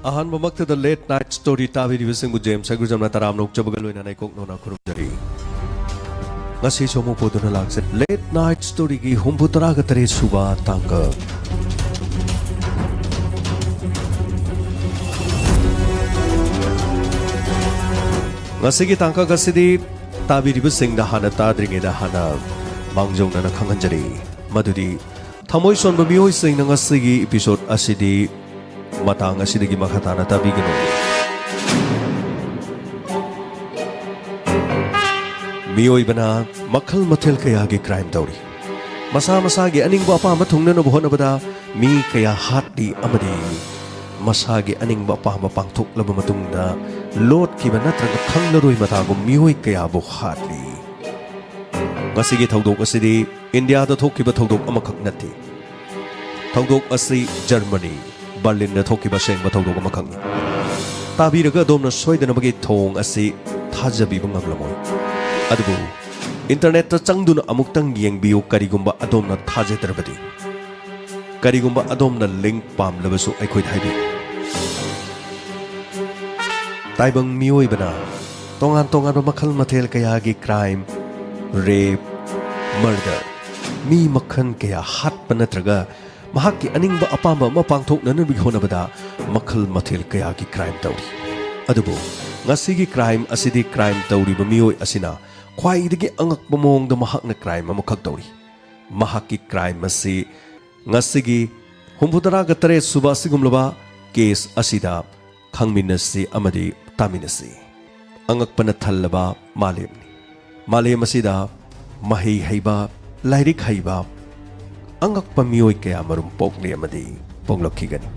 ꯑꯍꯥꯟꯕꯃꯛꯇꯗ late night story ꯇꯥꯕꯤꯔꯤꯕꯁꯤꯡꯕꯨ James ꯍꯩꯒ꯭ꯔꯨꯖꯝꯅ ꯇꯔꯥꯝꯅ ꯑꯣꯛꯆꯕꯒ ꯂꯣꯏꯅꯅ ꯏꯀꯣꯛꯅꯧꯅ ꯈꯨꯔꯨꯝꯖꯔꯤ ꯉꯁꯤꯁꯨ ꯑꯃꯨꯛ ꯄꯨꯗꯨꯅ ꯂꯥꯛꯆꯩ ꯂꯦꯠ ꯅꯥꯏꯠ ꯁ꯭ꯇꯣꯔꯤꯒꯤ 63 ꯁꯨꯕ ꯇꯥꯡꯀꯛ ngasi tangka gasidi tabiribasingda hana tadringeda hana mangjongna khanganjari madudi thamoi sonba mioi singna ngasigi episode asidi matang asidagi makhatana tabigino mioi bana makhal mathel kaya gi crime tawri masa gi aningba apa ma thungna no bhona bada mi kaya hatti amadi masagi aningba apa ma pangthok laba matungda lot ki banatraga khanglaroi matagum mioi kaya bo hatli ngasigi thaudok asidi india da thokkiba thaudok amakhak nati thaudok asi germany berlin da thokkiba sengba thaudok amakhakni tabiraga domna soidana bagi thong asi thajabi bangamlamoi adubu internet ta changduna amuktang yengbiu karigumba adomna thajedrabadi karigumba adomna link pamlabasu aikhoi thaibi taibang mioi bana tongan makhal mathel kaya gi crime rape murder mi makhan kaya hat panatraga mahaki aningba apamba ma pangthokna na bihonabada makhal mathel kaya gi crime tawri adubu ngasi gi crime asidi crime tawri ba mioi asina khwaidagi angakba mongda mahakna crime amukhak tawri mahaki crime asi ngasi gi 63 suba sigumlaba case asida khangminasi amadi taminasi angakpana thallaba malemni malem asida mahi haiba lairik haiba angakpa mioi kaya marum pokni amadi ponglokhigani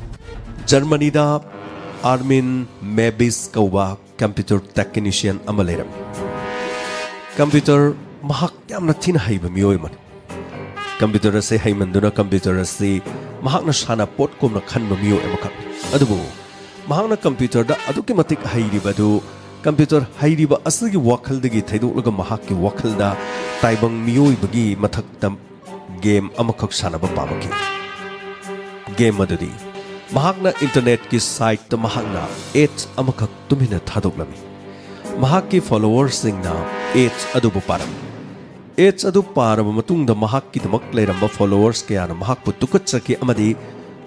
germany da armin mebis kawa computer technician amaleram computer mahak yamna thin haiba mioi man computer ase haimanduna computer ase mahakna sana pot komna khanba mioi amakak adubu mahakna computer da aduki matik hairibadu computer hairiba asigi wakhaldagi thaidolaga mahakki wakhalda taibang mioi bagi mathakta game amakhak sanaba pamaki game adudi mahakna internet ki site ta mahakna ads amakhak tumina thadoklami mahakki followers singna ads adubu param ads adu paraba matungda mahakki damak leiramba followers kayana mahakpu tukachaki amadi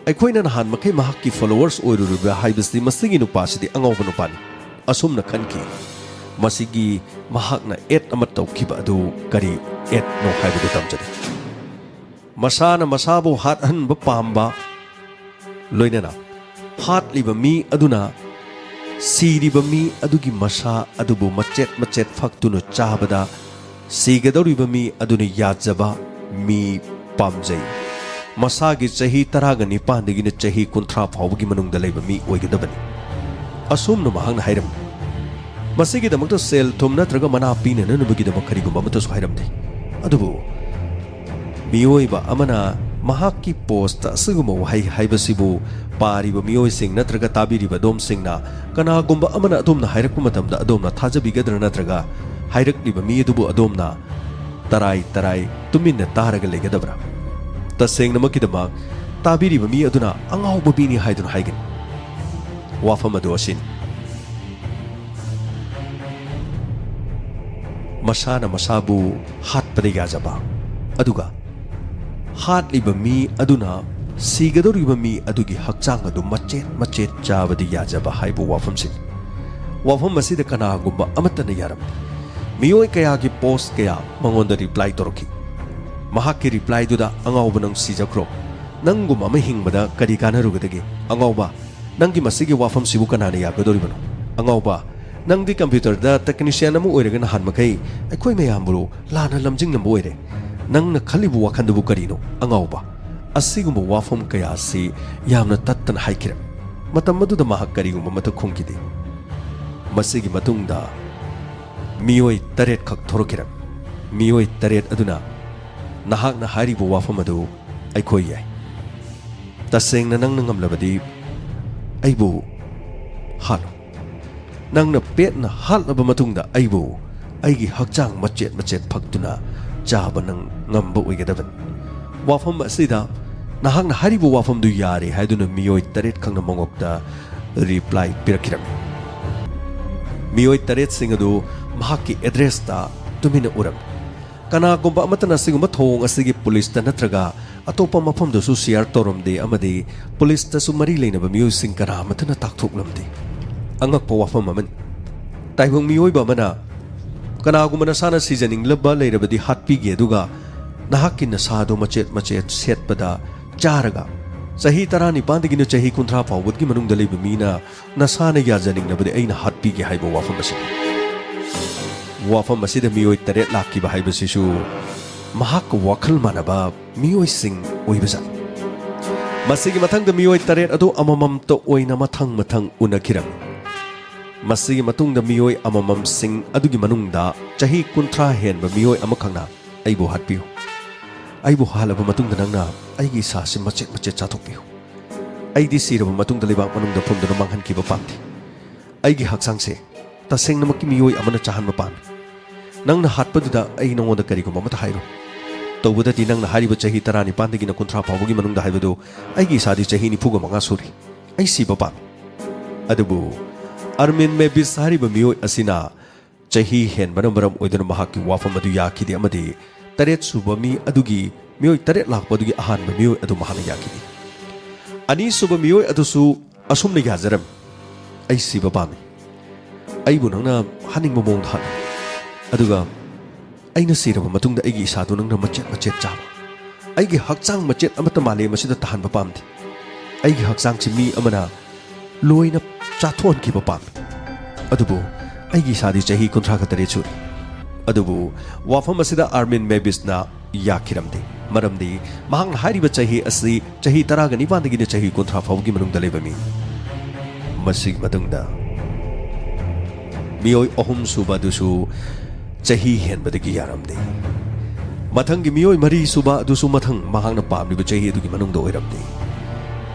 ꯑꯩꯈꯣꯏꯅ ꯅꯍꯥꯟ ꯃꯈꯩ ꯃꯍꯥꯛꯀꯤ followers ꯑꯣꯏꯔꯨꯔꯤꯕ ꯍꯥꯏꯕꯁꯤ ꯃꯁꯤꯒꯤ ꯅꯨꯄꯥꯁꯤꯗꯤ ꯑꯉꯧꯕ ꯅꯨꯄꯥꯅꯤ ꯑꯁꯨꯝꯅ ꯈꯟꯈꯤ ꯃꯁꯤꯒꯤ ꯃꯍꯥꯛꯅ ꯑꯦꯗ ꯑꯃ ꯇꯧꯈꯤꯕ ꯑꯗꯨ ꯀꯔꯤ ꯑꯦꯗꯅꯣ ꯍꯥꯏꯕꯗꯨ ꯇꯝꯖꯔꯤ ꯃꯁꯥꯅ ꯃꯁꯥꯕꯨ ꯍꯥꯠꯍꯟꯕ ꯄꯥꯝꯕ ꯂꯣꯏꯅꯅ ꯍꯥꯠꯂꯤꯕ ꯃꯤ ꯑꯗꯨꯅ ꯁꯤꯔꯤꯕ ꯃꯤ ꯑꯗꯨꯒꯤ ꯃꯁꯥ ꯑꯗꯨꯕꯨ ꯃꯆꯦꯠ ꯃꯆꯦꯠ ꯐꯛꯇꯨꯅ ꯆꯥꯕꯗ ꯁꯤꯒꯗꯧꯔꯤꯕ ꯃꯤ ꯑꯗꯨꯅ ꯌꯥꯖꯕ ꯃꯤ ꯄꯥꯝꯖꯩ masagi chahi taraga nipan chahi kunthra phawgi manungda leiba mi oigedabani asumna mahangna hairam masigi damakta sel thumna traga mana pina nanubugi damak karigumba mata su hairamde adubu miyoiba amana mahaki post asuguma wahai haibasibu pariba miyoi sing natraga tabiriba dom singna kana gumba amana adumna hairakpa matamda adumna thajabigadra natraga hairakliba mi adubu adumna tarai tuminna taraga legedabra tasengna makidamak tabiriba mi aduna angawba bini haidun haigin wafam adu asin masana masabu hatpada yajaba aduga hatliba mi aduna sigadoriba mi adugi hakchang adu machet chabadi yajaba haibu wafam sin wafam masida kana gumba amatana yaram mioi kaya gi post kaya mangonda reply toroki mahakki reply duda angawba nang sijakro nangum ama hingbada kadi kanarugadagi angawba nangi masigi wafam sibu kanana yagadoribano angawba nangdi computer da technician amu oiraga na hanmakai aikhoi mayamburu lana lamjing nambo oire nangna khalibu wakhandubu karino angawba asigumba wafam kaya si yamna tattan haikiram matam maduda mahak karigumba mata khongkide masigi matungda mioi taret khak thorokiram mioi taret aduna nahakna haribu wafam adu aikhoi yai tasengna nangna ngamlabadi aibu halu nangna petna halaba matungda aibu aigi hakchang machet phaktuna chaba nang ngamba oigedaban wafam asida nahakna haribu wafam du yari haiduna miyoi taret khangna mongokta reply pirakirami. Miyoi taret sing adu mahaki address ta tumina uram. Kana gumba amatana siguma thong asigi police ta natraga atopa mafam do su share toromde amadi police ta su mari leina ba miyoi sing kana amatana takthoklamde. Angak po wafam aman. Taibong miyoi ba mana kana gumana sana seasoning labba leirabadi hatpi ge duga nahaki na sado machet set pada charaga sahi tarani pandigi no chahi kunthra pawud gi manung dalai bimina nasana ya janing nabade aina hatpi ge haibo wafam masi da miyoi taret lakki ba haiba sisu mahak wakhal manaba miyoi sing oibaza masigi mathang da miyoi taret adu amamam to oina mathang unakiram masigi matung da miyoi amamam sing adugi manung da chahi kunthra hen ba miyoi amakhangna aibo hatpiu aibo halaba matung da nangna aigi sa si machet chathokpiu aidi siraba matung da libak manung da phumda manghan ki ba pamti aigi haksang se taseng namakki miyoi amana chahan ma pam nangna hatpadu da ai nongoda kari ko mamata hairo tawbuda ti nangna hariba chahi tarani pandigi na kunthra pawugi manung da haibadu aigi sadi chahi ni phuga manga suri ai si ba pam adubu Armin Mebis hariba miyoi asina chahi hen maram oidana mahaki wafam adu yakidi amadi taret suba mi adugi miyoi taret lakpa adugi ahan ba miyoi adu mahana yakidi ani suba miyoi adu su asumna yajaram ai siba pami ai bu nangna haning momong dhan aduga aina siraba matungda aigi isadu nangna machet chaba aigi hakchang machet amata male masida tahan ba pamdi aigi hakchang chi mi amana loina chathon ki ba pam adubu aigi sadi chahi kunthra khatare churi adubu wafam asida Armin Mebis na yakiramde maramdi mahang hariba chahi asi chahi taraga nipandagi ne chahi kunthra fawgi manung daleba mi masig matungda miyoi ohum suba dusu chahi hen badagi yaramde mathangi miyoi mari suba dusu mathang mahang na pamliba chahi adugi manung da oiramde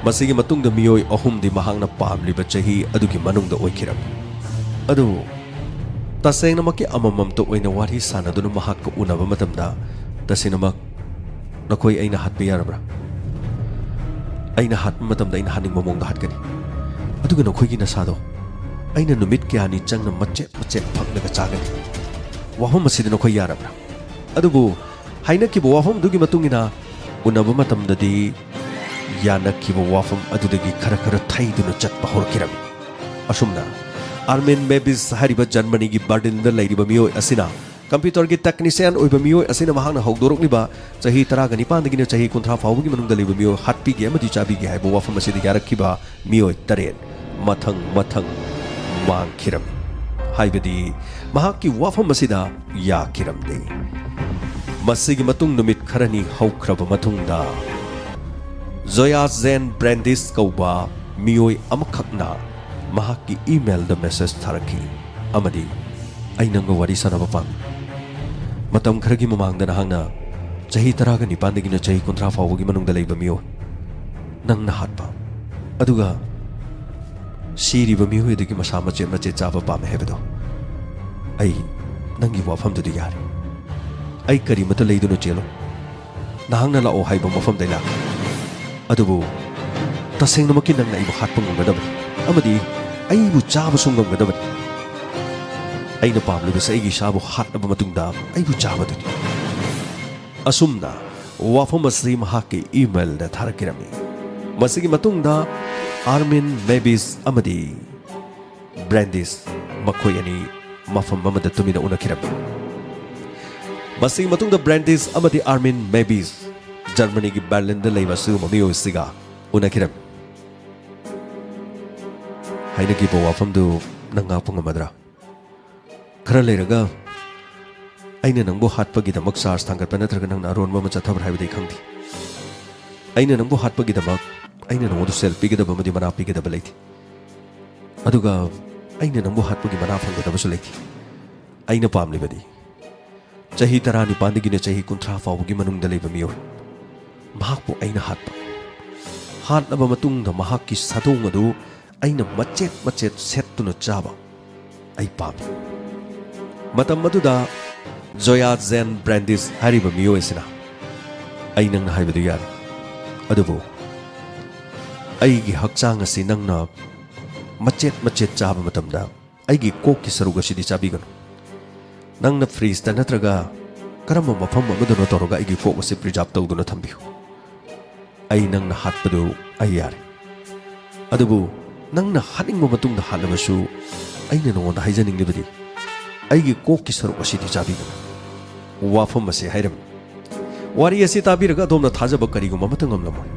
masigi matungda miyoi ahum di mahangna pamliba chahi adugi manungda oikiram adu tasengna maki amamam to oina wari sanaduna mahakka unaba matamda tasinamak nakoi aina hatpe yarabra aina hatma matamda aina haning momongda hatkani aduga nakoi gi nasado aina numit kyani changna machet phaknaga chagani wahum masidi nakoi yarabra adubu haina ki wahum dugi matungina unaba matamda di yanakkiba wafam adudagi khara thaiduna chatpa horkirami asumna Armin Mebis hariba Germany gi Berlin da leiriba miyoi asina computer gi technician oiba miyoi asina mahangna hogdorokliba chahi taraga nipandagi ne chahi kunthra fawgi manungda leiba miyoi hatpi gi amadi chabi gi haibo wafam asidi yarakkiba miyoi taren mathang mangkhiram haibadi mahakki wafam asida yakiramde masigi matung numit kharani haukraba matungda Zoya Zen Brandis kauba miyoi amakhakna mahaki email da message tharaki amadi ainanga wari sanaba pam matam kharagi mamangda nahangna chahi taraga nipandagi na chahi kunthra fawgi manungda leiba miyo nangna hatpa aduga siriba miyoi dagi masa machet chaba pam hebado ai nangi wafam du yari ai kari mata leiduna chelo nahangna la o haiba mafam daila adubu tasengna maki nangna ibu hatpa ngamgadabani amadi aibu chaba sungamgadabani aina pamliba sa aigi sabu hatnaba matungda aibu chaba duni asumna wafam asri mahaki email da tharakirami masigi matungda Armin Mebis amadi Brandis makhoi ani mafam amada tumina unakirami masigi matungda Brandis amadi Armin Mebis Germany gi Berlin da leiba su mamiyo siga unakiram haina ki bawa famdu nanga pungamadra khara leiraga aina nangbo hatpa gi damak sars thangat pa natraga nang aron ma macha thabra haibidai khangdi aina nangbo hatpa gi damak aina nangbo selfie gi dabama di mana pi gi dabalaiti aduga aina nangbo hatpa gi mana phangda dabasu laiti aina pamli badi chahi tarani pandigi ne chahi kunthra fawgi manung da leiba miyo mahakpo aina hatnaba matungda mahakki sadong adu aina machet settuna chaba ai pami matam maduda Zoya Zen Brandis hariba miyo esina aina na haibadu yar adubu aigi hakchang asi nangna machet machet chaba matamda aigi kok ki saruga sidi chabigano nangna freeze ta natraga karamba mafam amaduna toroga aigi kok se preserve tawduna thambiu ai nangna hatpadu ai yare adubu nangna haning matungda halabasu aina nonda haijaninglibadi aigi kok ki saruga sidi chabigano wafam ase hairam wari asi tabiraga domna thajaba kariguma matangam lamoi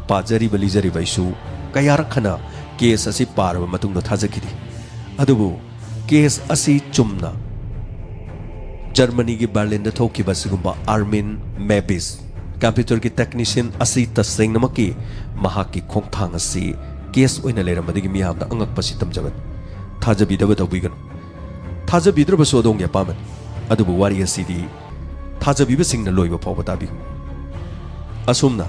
pajari balijari baisu kayara khana case asi paraba matungda thajakidi adubu case asi chumna Germany ki Berlin da thokiba sigumba Armin Mebis computer ki technician asi taseng namaki mahaki khongthang asi case oina leramadi gi miyamda angak pasi tamjaban thajabi da batawigan thajabi dra baso dong ya paman adubu wari asi di thajabi ba singna loiba pawba tabi asumna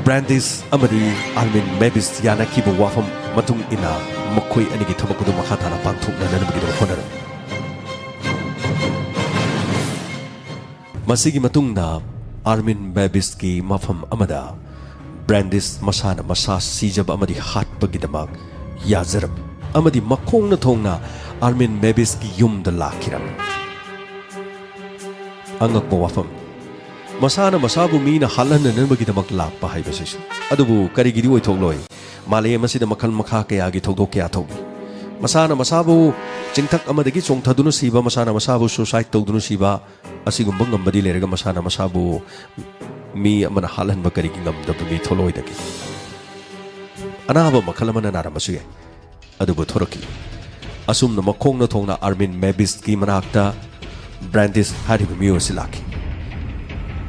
Brandis amadi Armin Mebis yana kibo wafam matung ina makoi anigi thabakudu makhatana pangthukna nanabagi do honara masigi matungda Armin Mebis ki mafam amada Brandis masana masa sijab amadi hatbagi damak yazaram amadi makhongna thongna Armin Mebis ki yumda lakiram angak po wafam masana masabu mina halan nanbagi damak lakpa haibasisu adubu karigidi oi thogloi malay masida makal makha kaya gi thogdok kya thogi masana masabu jingthak amadagi chongthadunu siba masana masabu suicide tawdunu siba asigumba ngambadi lerega masana masabu mi amana halan bakari gi ngamdab mi tholoi dagi anaba makal amana naramasu ye adubu thoraki asumna makhongna thongna Armin Mebis ki manakta Brandis hariba miyo silaki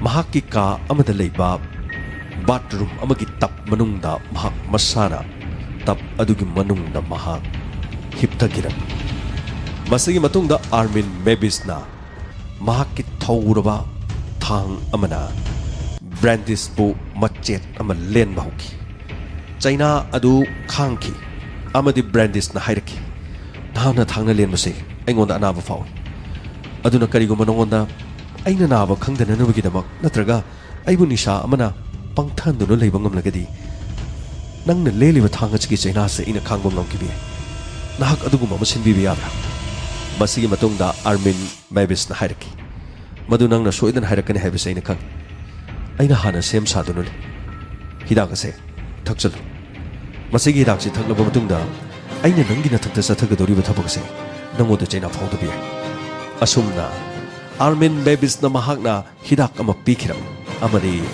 mahaki ka amada leiba bathroom amagi tap manungda mahak masana tap adugi manungda mahak hiptagiram masigi matungda Armin Mebis na mahaki thawraba thang amana Brandis bu machet ama len bahuki China adu khangki amadi Brandis na hairaki nahana thangna len mase aingonda anaba faw aduna karigo manongonda aina naba khangdana nabagi damak natraga aibu nisha amana pangthanduna leiba ngamlagadi nangna leliba thanga chiki China se ina khangba ngamkibi nahak aduguma masinbi biyabra masigi matungda Armin Mebis na hairaki madu nangna soidan hairakani haibase ina khang aina hana sem sadunu hidak ase thakchal masigi hidak si thaklaba matungda aina nangina thakta sathagadoriba thabak se nangoda China phawda bi asumna Armin Mebis na mahakna hidak ama pikiram amadi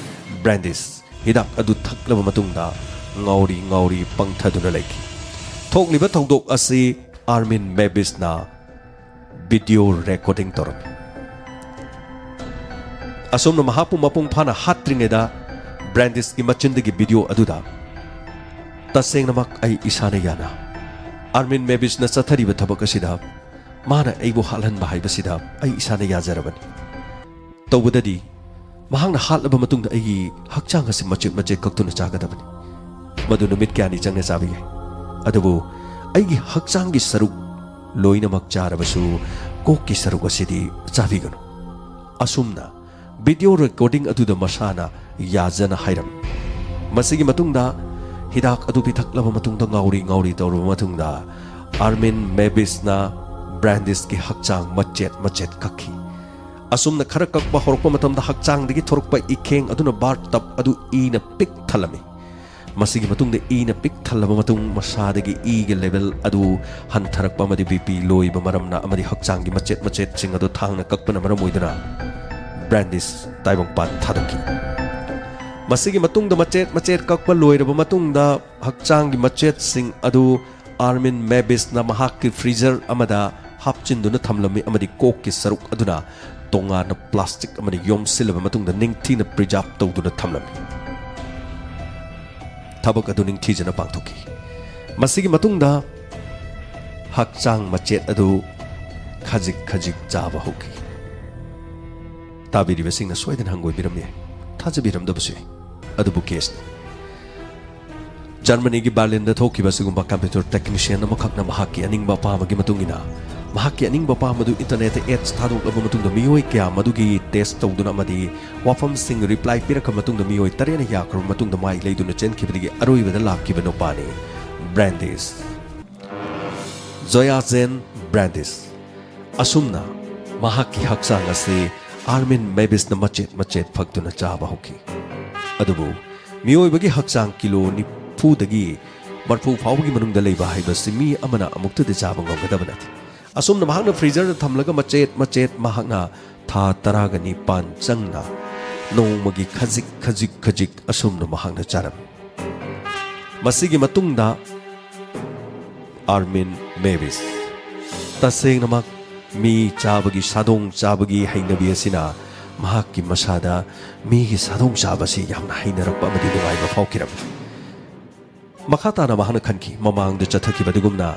Brandis hidak adu thaklaba matungda ngauri pangthaduna laiki thokliba thongdok asi Armin Mebis na video recording toram asomna mahapu mapung phana hatringeda Brandis ki machindagi video aduda taseng namak ai isana yana Armin Mebis na sathariba thabak asida mana aibu halan bahai basida ai isana yazaraban tawbadadi mahangna halaba matungda ai hakchang asi machet kaktuna chagadabani madu numit kyani changna chabi adubu ai hakchang gi saruk loina mak charabasu kokki saruk asidi chabiganu asumna video recording aduda masana yazana hairam masigi matungda hidak adu pithaklaba matungda ngauri tawru matungda Armin Mebis na Brandis ki hakchang machet kakhi asumna khara kakba horokpa matamda hakchang digi thorokpa ikheng aduna bar tap adu ina pik thalami masigi matungda ina pik thalaba matung masadagi ige level adu hantharakpa amadi BP loiba maramna amadi hakchang gi machet sing adu thangna kakpana maram oidana Brandis taibang pan thadaki masigi matungda machet kakpa loiraba matungda hakchang gi machet sing adu Armin Mebis na mahaki freezer amada hapchinduna thamlami amadi kokki saruk aduna tongana plastic amadi yom silaba matungda ningthina preserve tawduna thamlami thabak adu ningthijana pangthoki masigi matungda hakchang machet adu khajik jaba hoki tabiri besingna soidan hangoi biramni thajabiram dabase adubu case Germany ki Berlin da thokiba sigumba computer technician amakhakna mahaki aningba pamagi matungina ꯃꯍꯥꯛꯀꯤ ꯑꯅꯤꯡꯕ ꯄꯥꯝꯕꯗꯨ ꯏꯟꯇꯔꯅꯦꯠꯇ ads ꯊꯥꯗꯣꯛꯂꯕ ꯃꯇꯨꯡꯗ ꯃꯤꯑꯣꯏ ꯀꯌꯥ ꯃꯗꯨꯒꯤ test ꯇꯧꯗꯨꯅ ꯑꯃꯗꯤ ꯋꯥꯐꯝꯁꯤꯡ ꯔꯤꯄ꯭ꯂꯥꯏ ꯄꯤꯔꯛꯈ꯭ꯔꯕ ꯃꯇꯨꯡꯗ ꯃꯤꯑꯣꯏ 3ꯅ ꯌꯥꯈ꯭ꯔꯕ ꯃꯇꯨꯡꯗ ꯃꯥꯏ ꯂꯩꯗꯨꯅ ꯆꯦꯟꯈꯤꯕꯗꯒꯤ ꯑꯔꯣꯏꯕꯗ ꯂꯥꯛꯈꯤꯕ ꯅꯨꯄꯥꯅꯤ ꯕ꯭ꯔꯦꯟꯗꯤꯁ ꯖꯣꯌꯥꯖꯦꯟ ꯕ꯭ꯔꯦꯟꯗꯤꯁ ꯑꯁꯨꯝꯅ ꯃꯍꯥꯛꯀꯤ ꯍꯛꯆꯥꯡ ꯑꯁꯤ ꯑꯥꯔꯃꯤꯟ ꯃꯦꯕꯤꯁꯅ ꯃꯆꯦꯠ ꯃꯆꯦꯠ ꯐꯛꯇꯨꯅ ꯆꯥꯕ ꯍꯧꯈꯤ ꯑꯗꯨꯕꯨ ꯃꯤꯑꯣꯏꯕꯒꯤ ꯍꯛꯆꯥꯡ ꯀꯤꯂꯣ 40ꯗꯒꯤ 30 ꯐꯥꯎꯕꯒꯤ ꯃꯅꯨꯡꯗ ꯂꯩꯕ ꯍꯥꯏꯕꯁꯤ ꯃꯤ ꯑꯃꯅ ꯑꯃꯨꯛꯇꯗ ꯆꯥꯕ ꯉꯝꯒꯗꯕ ꯅꯠꯇꯦ ꯑꯁꯨꯝꯅ ꯃꯍꯥꯛꯅ ꯐ꯭रीꯖꯔꯗ ꯊꯝꯂꯒ ꯃꯆꯦꯠ ꯃꯆꯦꯠ ꯃꯍꯥꯛꯅ ꯊꯥ 19 ꯆꯪꯅ ꯅꯣꯡꯃꯒꯤ ꯈꯖꯤꯛ ꯈꯖꯤꯛ ꯈꯖꯤꯛ ꯑꯁꯨꯝꯅ ꯃꯍꯥꯛꯅ ꯆꯥꯔꯝꯃꯤ ꯃꯁꯤꯒꯤ ꯃꯇꯨꯡꯗ ꯑꯥꯔꯃꯤꯟ ꯃꯦꯕꯤꯁ ꯇꯁꯦꯡꯅꯃꯛ ꯃꯤ ꯆꯥꯕꯒꯤ ꯁꯥꯗꯣꯡ ꯆꯥꯕꯒꯤ ꯍꯩꯅꯕꯤ ꯑꯁꯤꯅ ꯃꯍꯥꯛꯀꯤ ꯃꯁꯥꯗ ꯃꯤꯒꯤ ꯁꯥꯗꯣꯡ ꯆꯥꯕꯁꯤ ꯌꯥꯝꯅ ꯍꯩꯅꯔꯛꯄ ꯑꯃꯗꯤ ꯅꯨꯡꯉꯥꯏꯕ ꯐꯥꯎꯈꯤꯔꯝꯃꯤ ꯃꯈꯥ ꯇꯥꯅ ꯃꯍꯥꯛꯅ ꯈꯟꯈꯤ ꯃꯃꯥꯡꯗ ꯆꯠꯊꯈꯤꯕ ꯑꯗꯨꯒꯨꯝꯅ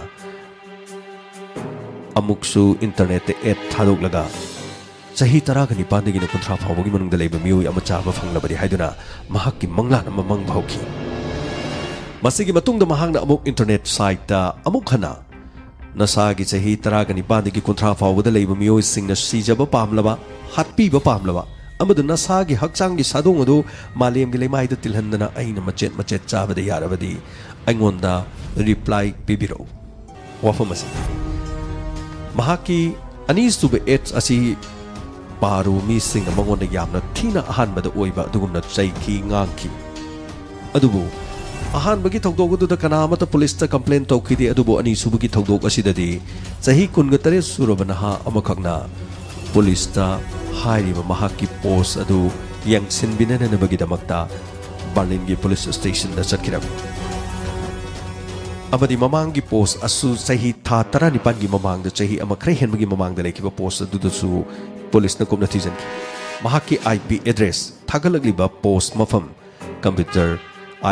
ꯑꯃꯨꯛꯁꯨ ꯏꯟꯇꯔꯅꯦꯠꯇ ꯑꯦꯗ ꯊꯥꯗꯣꯛꯂꯒ ꯆꯍꯤ 19 30 ꯐꯥꯎꯕꯒꯤ ꯃꯅꯨꯡꯗ ꯂꯩꯕ ꯃꯤꯑꯣꯏ ꯑꯃ ꯆꯥꯕ ꯐꯪꯂꯕꯗꯤ ꯍꯥꯏꯗꯨꯅ ꯃꯍꯥꯛꯀꯤ ꯃꯪꯂꯥꯟ ꯑꯃ ꯃꯪꯕ ꯍꯧꯈꯤ ꯃꯁꯤꯒꯤ ꯃꯇꯨꯡꯗ ꯃꯍꯥꯛꯅ ꯑꯃꯨꯛ ꯏꯟꯇꯔꯅꯦꯠ ꯁꯥꯏꯠꯇ ꯑꯃꯨꯛ ꯍꯟꯅ ꯅꯁꯥꯒꯤ ꯆꯍꯤ 19 30 ꯐꯥꯎꯕꯗ ꯂꯩꯕ ꯃꯤꯑꯣꯏꯁꯤꯡꯅ ꯁꯤꯖꯕ ꯄꯥꯝꯂꯕ ꯍꯥꯠꯄꯤꯕ ꯄꯥꯝꯂꯕ ꯑꯃꯗꯤ ꯅꯁꯥꯒꯤ ꯍꯛꯆꯥꯡꯒꯤ ꯁꯥꯗꯣꯡ ꯑꯗꯨ ꯃꯥꯂꯦꯝꯒꯤ ꯂꯩꯃꯥꯏꯗ ꯇꯤꯜꯍꯟꯗꯅ ꯑꯩꯅ ꯃꯆꯦꯠ ꯃꯆꯦꯠ ꯆꯥꯕꯗ ꯌꯥꯔꯕꯗꯤ ꯑꯩꯉꯣꯟꯗ ꯔꯤꯄ꯭ꯂꯥꯏ ꯄꯤꯕꯤꯔꯛꯎ ꯋꯥꯐꯝ ꯑꯁꯤ ꯃꯍꯥꯛꯀꯤ ꯑꯅꯤꯁꯨꯕ ꯑꯦꯗꯁ ꯑꯁꯤ ꯄꯥꯔꯨ ꯃꯤꯁꯤꯡꯅ ꯃꯉꯣꯟꯗ ꯌꯥꯝꯅ ꯊꯤꯅ ꯑꯍꯥꯟꯕꯗ ꯑꯣꯏꯕ ꯑꯗꯨꯒꯨꯝꯅ ꯆꯩꯈꯤ ꯉꯥꯡꯈꯤ ꯑꯗꯨꯕꯨ ꯑꯍꯥꯟꯕꯒꯤ ꯊꯧꯗꯣꯛ ꯑꯗꯨꯗ ꯀꯅꯥꯃꯠꯇ ꯄꯨꯂꯤꯁꯇ ꯀꯝꯄ꯭ꯂꯦꯟ ꯇꯧꯈꯤꯗꯦ ꯑꯗꯨꯕꯨ ꯑꯅꯤꯁꯨꯕꯒꯤ ꯊꯧꯗꯣꯛ ꯑꯁꯤꯗꯗꯤ ꯆꯍꯤ 18 ꯁꯨꯔꯕ ꯅꯍꯥ ꯑꯃꯈꯛꯅ ꯄꯨꯂꯤꯁꯇ ꯍꯥꯏꯔꯤꯕ ꯃꯍꯥꯛꯀꯤ ꯄꯣꯁ ꯑꯗꯨ ꯌꯦꯡꯁꯤꯟꯕꯤꯅꯅꯕꯒꯤꯗꯃꯛꯇ ꯕꯔꯂꯤꯟꯒꯤ ꯄꯨꯂꯤꯁ ꯁ꯭ꯇꯦꯁꯟꯗ ꯆꯠꯈꯤꯔꯝꯃꯤ ꯑꯃꯗꯤ ꯃꯃꯥꯡꯒꯤ ꯄꯣꯁ ꯑꯁꯨ ꯆꯍꯤ ꯊꯥ 19ꯒꯤ ꯃꯃꯥꯡꯗ ꯆꯍꯤ ꯑꯃ ꯈꯔ ꯍꯦꯟꯕꯒꯤ ꯃꯃꯥꯡꯗ ꯂꯩꯈꯤꯕ ꯄꯣꯁ ꯑꯗꯨꯗꯁꯨ ꯄꯨꯂꯤꯁꯅ ꯀꯨꯞꯅ ꯊꯤꯖꯤꯟꯈꯤ ꯃꯍꯥꯛꯀꯤ IP ꯑꯦꯗ꯭ꯔꯦꯁ ꯊꯥꯒꯠꯂꯛꯂꯤꯕ ꯄꯣꯁ ꯃꯐꯝ ꯀꯝꯄ꯭ꯌꯨꯇꯔ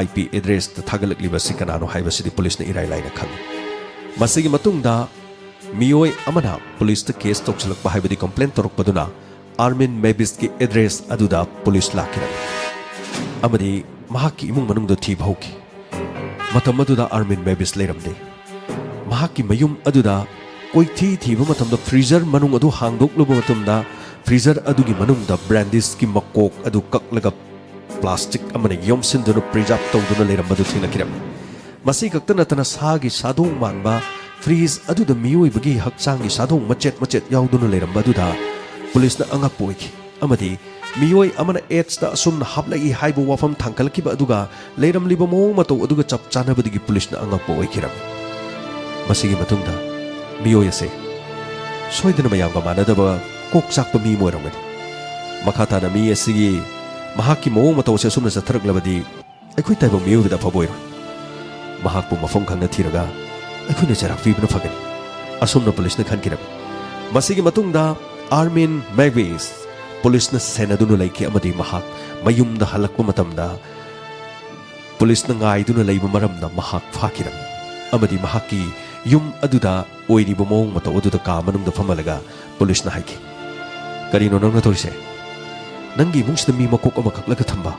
IP ꯑꯦꯗ꯭ꯔꯦꯁꯇ ꯊꯥꯒꯠꯂꯛꯂꯤꯕꯁꯤ ꯀꯅꯥꯅꯣ ꯍꯥꯏꯕꯁꯤꯗꯤ ꯄꯨꯂꯤꯁꯅ ꯏꯔꯥꯏ ꯂꯥꯏꯅ ꯈꯪꯉꯤ ꯃꯁꯤꯒꯤ ꯃꯇꯨꯡꯗ ꯃꯤꯑꯣꯏ ꯑꯃꯅ ꯄꯨꯂꯤꯁꯇ ꯀꯦꯁ ꯇꯧꯁꯤꯜꯂꯛꯄ ꯍꯥꯏꯕꯗꯤ ꯀꯝꯄ꯭ꯂꯦꯟ ꯇꯧꯔꯛꯄꯗꯨꯅ ꯑꯥꯔꯃꯤꯟ ꯃꯦꯕꯤꯁꯀꯤ ꯑꯦꯗ꯭ꯔꯦꯁ ꯑꯗꯨꯗ ꯄꯨꯂꯤꯁ ꯂꯥꯛꯈꯤꯔꯝꯃꯤ ꯑꯃꯗꯤ ꯃꯍꯥꯛꯀꯤ ꯏꯃꯨꯡ ꯃꯅꯨꯡꯗ ꯊꯤꯕ ꯍꯧꯈꯤ ꯃꯇꯝ ꯑꯗꯨꯗ ꯑꯥꯔꯃꯤꯟ ꯃꯦꯕꯤꯁ ꯂꯩꯔꯝꯗꯦ ꯃꯍꯥꯛꯀꯤ ꯃꯌꯨꯝ ꯑꯗꯨꯗ ꯀꯣꯏꯊꯤ ꯊꯤꯕ ꯃꯇꯝꯗ ꯐ꯭रीꯖꯔ ꯃꯅꯨꯡ ꯑꯗꯨ ꯍꯥꯡꯗꯣꯛꯂꯨꯕ ꯃꯇꯝꯗ ꯐ꯭रीꯖꯔ ꯑꯗꯨꯒꯤ ꯃꯅꯨꯡꯗ ꯕ꯭ꯔꯦꯟꯗꯤꯁꯀꯤ ꯃꯀꯣꯛ ꯑꯗꯨ ꯀꯛꯂꯒ ꯄ꯭ꯂꯥꯁꯇꯤꯛ ꯑꯃꯅ ꯌꯣꯝꯁꯤꯟꯗꯨꯅ ꯄ꯭ꯔꯤꯖꯥꯔꯕ ꯇꯧꯗꯨꯅ ꯂꯩꯔꯝꯕꯗꯨ ꯊꯦꯡꯅꯈꯤꯔꯝꯃꯤ ꯃꯁꯤ ꯈꯛꯇ ꯅꯠꯇꯅ ꯁꯥꯒꯤ ꯁꯥꯗꯣꯡ ꯃꯥꯟꯕ ꯐ꯭रीꯖ ꯑꯗꯨꯗ ꯃꯤꯑꯣꯏꯕꯒꯤ ꯍꯛꯆꯥꯡꯒꯤ ꯁꯥꯗꯣꯡ ꯃꯆꯦꯠ ꯃꯆꯦꯠ ꯌꯥꯎꯗꯨꯅ ꯂꯩꯔꯝꯕ ꯑꯗꯨꯗ ꯄꯨꯂꯤꯁꯅ ꯑꯉꯛꯄ ꯑꯣꯏꯈꯤ ꯑꯃꯗꯤ ꯃꯤꯑꯣꯏ ꯑꯃꯅ ꯑꯦꯗꯁꯇ ꯑꯁꯨꯝꯅ ꯍꯥꯞꯂꯛꯏ ꯍꯥꯏꯕ ꯋꯥꯐꯝ ꯊꯥꯡꯒꯠꯂꯛꯈꯤꯕ ꯑꯗꯨꯒ ꯂꯩꯔꯝꯂꯤꯕ ꯃꯑꯣꯡ ꯃꯇꯧ ꯑꯗꯨꯒ ꯆꯞ ꯆꯥꯅꯕꯗꯒꯤ ꯄꯨꯂꯤꯁꯅ ꯑꯉꯛꯄ ꯑꯣꯏꯈꯤꯔꯝꯃꯤ ꯃꯁꯤꯒꯤ ꯃꯇꯨꯡꯗ ꯃꯤꯑꯣꯏ ꯑꯁꯤ ꯁꯣꯏꯗꯅ ꯃꯌꯥꯝꯒ ꯃꯥꯟꯅꯗꯕ ꯀꯣꯛ ꯆꯥꯛꯄ ꯃꯤ ꯑꯃ ꯑꯣꯏꯔꯝꯒꯅꯤ ꯃꯈꯥ ꯇꯥꯅ ꯃꯤ ꯑꯁꯤꯒꯤ ꯃꯍꯥꯛꯀꯤ ꯃꯑꯣꯡ ꯃꯇꯧ ꯑꯁꯤ ꯑꯁꯨꯝꯅ ꯆꯠꯊꯔꯛꯂꯕꯗꯤ ꯑꯩꯈꯣꯏ ꯇꯥꯏꯕꯪ ꯃꯤꯑꯣꯏꯕꯗ ꯑꯐꯕ ꯑꯣꯏꯔꯣꯏ ꯃꯍꯥꯛꯄꯨ ꯃꯐꯝ ꯈꯪꯅ ꯊꯤꯔꯒ ꯑꯩꯈꯣꯏꯅ ꯆꯩꯔꯥꯛ ꯄꯤꯕꯅ ꯐꯒꯅꯤ ꯑꯁꯨꯝꯅ ꯄꯨꯂꯤꯁꯅ ꯈꯟꯈꯤꯔꯝꯃꯤ ꯃꯁꯤꯒꯤ ꯃꯇꯨꯡꯗ ꯑꯥꯔꯃꯤꯟ ꯃꯦꯕꯤꯁ ꯄꯨꯂꯤꯁꯅ ꯁꯦꯟꯅꯗꯨꯅ ꯂꯩꯈꯤ ꯑꯃꯗꯤ ꯃꯍꯥꯛ ꯃꯌꯨꯝꯗ ꯍꯜꯂꯛꯄ ꯃꯇꯝꯗ ꯄꯨꯂꯤꯁꯅ ꯉꯥꯏꯗꯨꯅ ꯂꯩꯕ ꯃꯔꯝꯅ ꯃꯍꯥꯛ ꯐꯥꯈꯤꯔꯝꯃꯤ ꯑꯃꯗꯤ ꯃꯍꯥꯛꯀꯤ ꯌꯨꯝ ꯑꯗꯨꯗ ꯑꯣꯏꯔꯤꯕ ꯃꯑꯣꯡ ꯃꯇꯧ ꯑꯗꯨꯗ ꯀꯥ ꯃꯅꯨꯡꯗ ꯐꯝꯍꯜꯂꯒ ꯄꯨꯂꯤꯁꯅ ꯍꯥꯏꯈꯤ ꯀꯔꯤꯅꯣ ꯅꯪꯅ ꯇꯧꯔꯤꯁꯦ ꯅꯪꯒꯤ ꯏꯃꯨꯡꯁꯤꯗ ꯃꯤ ꯃꯀꯣꯛ ꯑꯃ ꯀꯛꯂꯒ ꯊꯝꯕ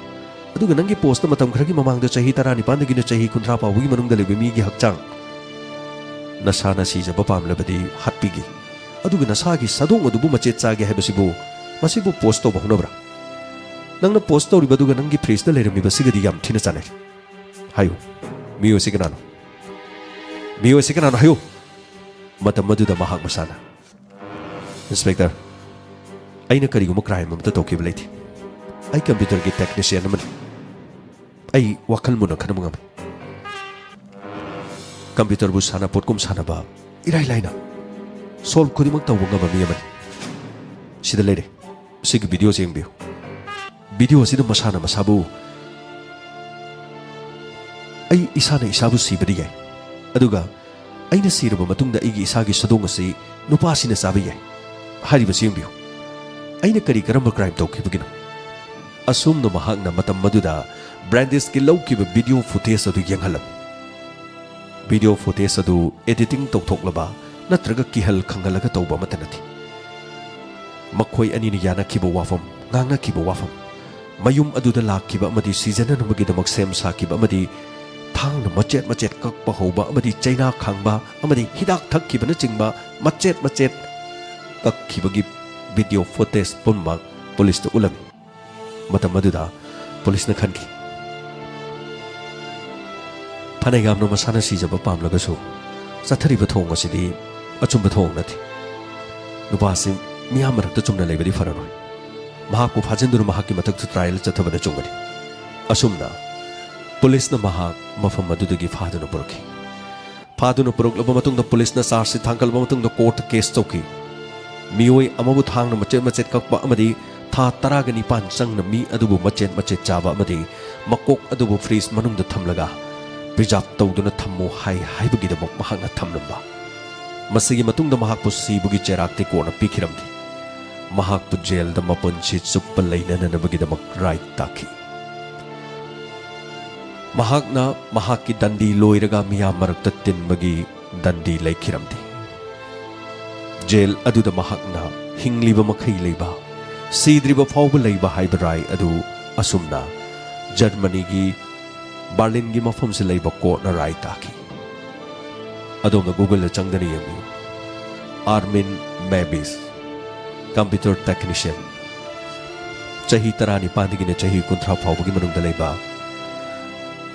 ꯑꯗꯨꯒ ꯅꯪꯒꯤ ꯄꯣꯁꯇ ꯃꯇꯝ ꯈꯔꯒꯤ ꯃꯃꯥꯡꯗ ꯆꯍꯤ 19ꯗꯒꯤꯅ ꯆꯍꯤ 60 ꯐꯥꯎꯕꯒꯤ ꯃꯅꯨꯡꯗ ꯂꯩꯕ ꯃꯤꯒꯤ ꯍꯛꯆꯥꯡ ꯅꯁꯥꯅ ꯁꯤꯖꯕ ꯄꯥꯝꯂꯕꯗꯤ ꯍꯥꯠꯄꯤꯒꯦ ꯑꯗꯨꯒ ꯅꯁꯥꯒꯤ ꯁꯥꯗꯣꯡ ꯑꯗꯨꯕꯨ ꯃꯆꯦꯠ ꯆꯥꯒꯦ ꯍꯥꯏꯕꯁꯤꯕꯨ ꯃꯁꯤꯕꯨ ꯄꯣꯁ ꯇꯧꯕ ꯍꯧꯅꯕ꯭ꯔꯥ ꯅꯪꯅ ꯄꯣꯁ ꯇꯧꯔꯤꯕꯗꯨꯒ ꯅꯪꯒꯤ ꯐ꯭ꯔꯤꯖꯇ ꯂꯩꯔꯝꯃꯤꯕꯁꯤꯒꯗꯤ ꯌꯥꯝ ꯊꯤꯅ ꯆꯥꯟꯅꯩ ꯍꯥꯏꯌꯨ ꯃꯤꯑꯣꯏꯁꯤ ꯀꯅꯥꯅꯣ ꯃꯤꯑꯣꯏꯁꯤ ꯀꯅꯥꯅꯣ ꯍꯥꯏꯌꯨ ꯃꯇꯝ ꯑꯗꯨꯗ ꯃꯍꯥꯛ ꯃꯁꯥꯅ ꯏꯟꯁꯄꯦꯛꯇꯔ ꯑꯩꯅ ꯀꯔꯤꯒꯨꯝꯕ ꯀ꯭ꯔꯥꯏꯝ ꯑꯃꯇ ꯇꯧꯈꯤꯕ ꯂꯩꯇꯦ ꯑꯩ ꯀꯝꯄ꯭ꯌꯨꯇꯔꯒꯤ ꯇꯦꯛꯅꯤꯁꯤꯌꯟ ꯑꯃꯅꯤ ꯑꯩ ꯋꯥꯈꯜ ꯃꯨꯟꯅ ꯈꯟꯕ ꯉꯝꯃꯤ ꯀꯝꯄ꯭ꯌꯨꯇꯔꯕꯨ ꯁꯥꯟꯅꯄꯣꯠꯀꯨꯝ ꯁꯥꯟꯅꯕ ꯏꯔꯥꯏ ꯂꯥꯏꯅ ꯁꯣꯜቭ ꯈꯨꯗꯤꯡꯃꯛ ꯇꯧꯕ ꯉꯝꯕ ꯃꯤ ꯑꯃꯅꯤ ꯁꯤꯗ ꯂꯩꯔꯦ ꯁꯤꯒꯤ ꯚꯤꯗꯤꯑꯣꯁꯤ ꯌꯦꯡꯕꯤꯌꯨ ꯚꯤꯗꯤꯑꯣ ꯑꯁꯤꯗ ꯃꯁꯥꯅ ꯃꯁꯥꯕꯨ ꯑꯩ ꯏꯁꯥꯅ ꯏꯁꯥꯕꯨ ꯁꯤꯕꯗꯤ ꯌꯥꯏ ꯑꯗꯨꯒ ꯑꯩꯅ ꯁꯤꯔꯕ ꯃꯇꯨꯡꯗ ꯑꯩꯒꯤ ꯏꯁꯥꯒꯤ ꯁꯥꯗꯣꯡ ꯑꯁꯤ ꯅꯨꯄꯥꯁꯤꯅ ꯆꯥꯕ ꯌꯥꯏ ꯍꯥꯏꯔꯤꯕꯁꯤ ꯌꯦꯡꯕꯤꯌꯨ ꯑꯩꯅ ꯀꯔꯝꯕ ꯀ꯭ꯔꯥꯏꯝ ꯇꯧꯈꯤꯕꯒꯤꯅꯣ ꯑꯁꯨꯝꯅ ꯃꯍꯥꯛꯅ ꯃꯇꯝ ꯑꯗꯨꯗ ꯕ꯭ꯔꯦꯟꯗꯤꯁꯀꯤ ꯂꯧꯈꯤꯕ ꯚꯤꯗꯤꯑꯣ ꯐꯨꯇꯦꯖ ꯑꯗꯨ ꯌꯦꯡꯍꯜꯂꯝꯃꯤ ꯚꯤꯗꯤꯑꯣ ꯐꯨꯇꯦꯖ ꯑꯗꯨ ꯑꯦꯗꯤꯇꯤꯡ ꯇꯧꯊꯣꯛꯂꯕ ꯅꯠꯇ꯭ꯔꯒ ꯀꯤꯍꯜ ꯈꯪꯍꯜꯂꯒ ꯇꯧꯕ ꯑꯃꯠꯇ ꯅꯠꯇꯦ ꯃꯈꯣꯏ ꯑꯅꯤꯅ ꯌꯥꯅꯈꯤꯕ ꯋꯥꯐꯝ ꯉꯥꯡꯅꯈꯤꯕ ꯋꯥꯐꯝ ꯃꯌꯨꯝ ꯑꯗꯨꯗ ꯂꯥꯛꯈꯤꯕ ꯑꯃꯗꯤ ꯁꯤꯖꯅꯅꯕꯒꯤꯗꯃꯛ ꯁꯦꯝ ꯁꯥꯈꯤꯕ ꯑꯃꯗꯤ ꯊꯥꯡꯅ ꯃꯆꯦꯠ ꯃꯆꯦꯠ ꯀꯛꯄ ꯍꯧꯕ ꯑꯃꯗꯤ ꯆꯩꯅꯥ ꯈꯥꯡꯕ ꯑꯃꯗꯤ ꯍꯤꯗꯥꯛ ꯊꯛꯈꯤꯕꯅꯆꯤꯡꯕ machet machet kakkhibagi video footage punmak police to ulami matam aduda police na khanki phanai gam no masana sijaba pamlagasu sathari bathong asidi achum bathong nathi nupa sim miyam marakta chumna leibadi fararoi mahakku phajinduru mahakki mathak trial chathabana chungani asumna police na mahak mafam adudagi phaduna purki phaduna puruklaba matungda police na charge si thangkalba matungda court case chauki miyoi amabu thangna machet machet kakpa amadi tha 19 changna mi adubu machet machet chaba amadi makok adubu freeze manungda thamlaga preserve tawduna thammo haibagi damak mahakna thamlamba masigi matungda mahakpu sibugi cherakti kona pikhiramdi mahakpu jail da mapunchi chuppa leinana nabagi damak right taki mahakna mahakki dandi loiraga miyam marakta tinbagi dandi laikhiramdi jail aduda mahakna hingliba makhai leiba sidriba fawba leiba haiba rai adu asumna Germany gi Berlin gi mafam se leiba court na rai taki adom na Google la changdani yami Armin Mabis computer technician chahi tarani pandigi ne chahi kunthra fawbagi manungda leiba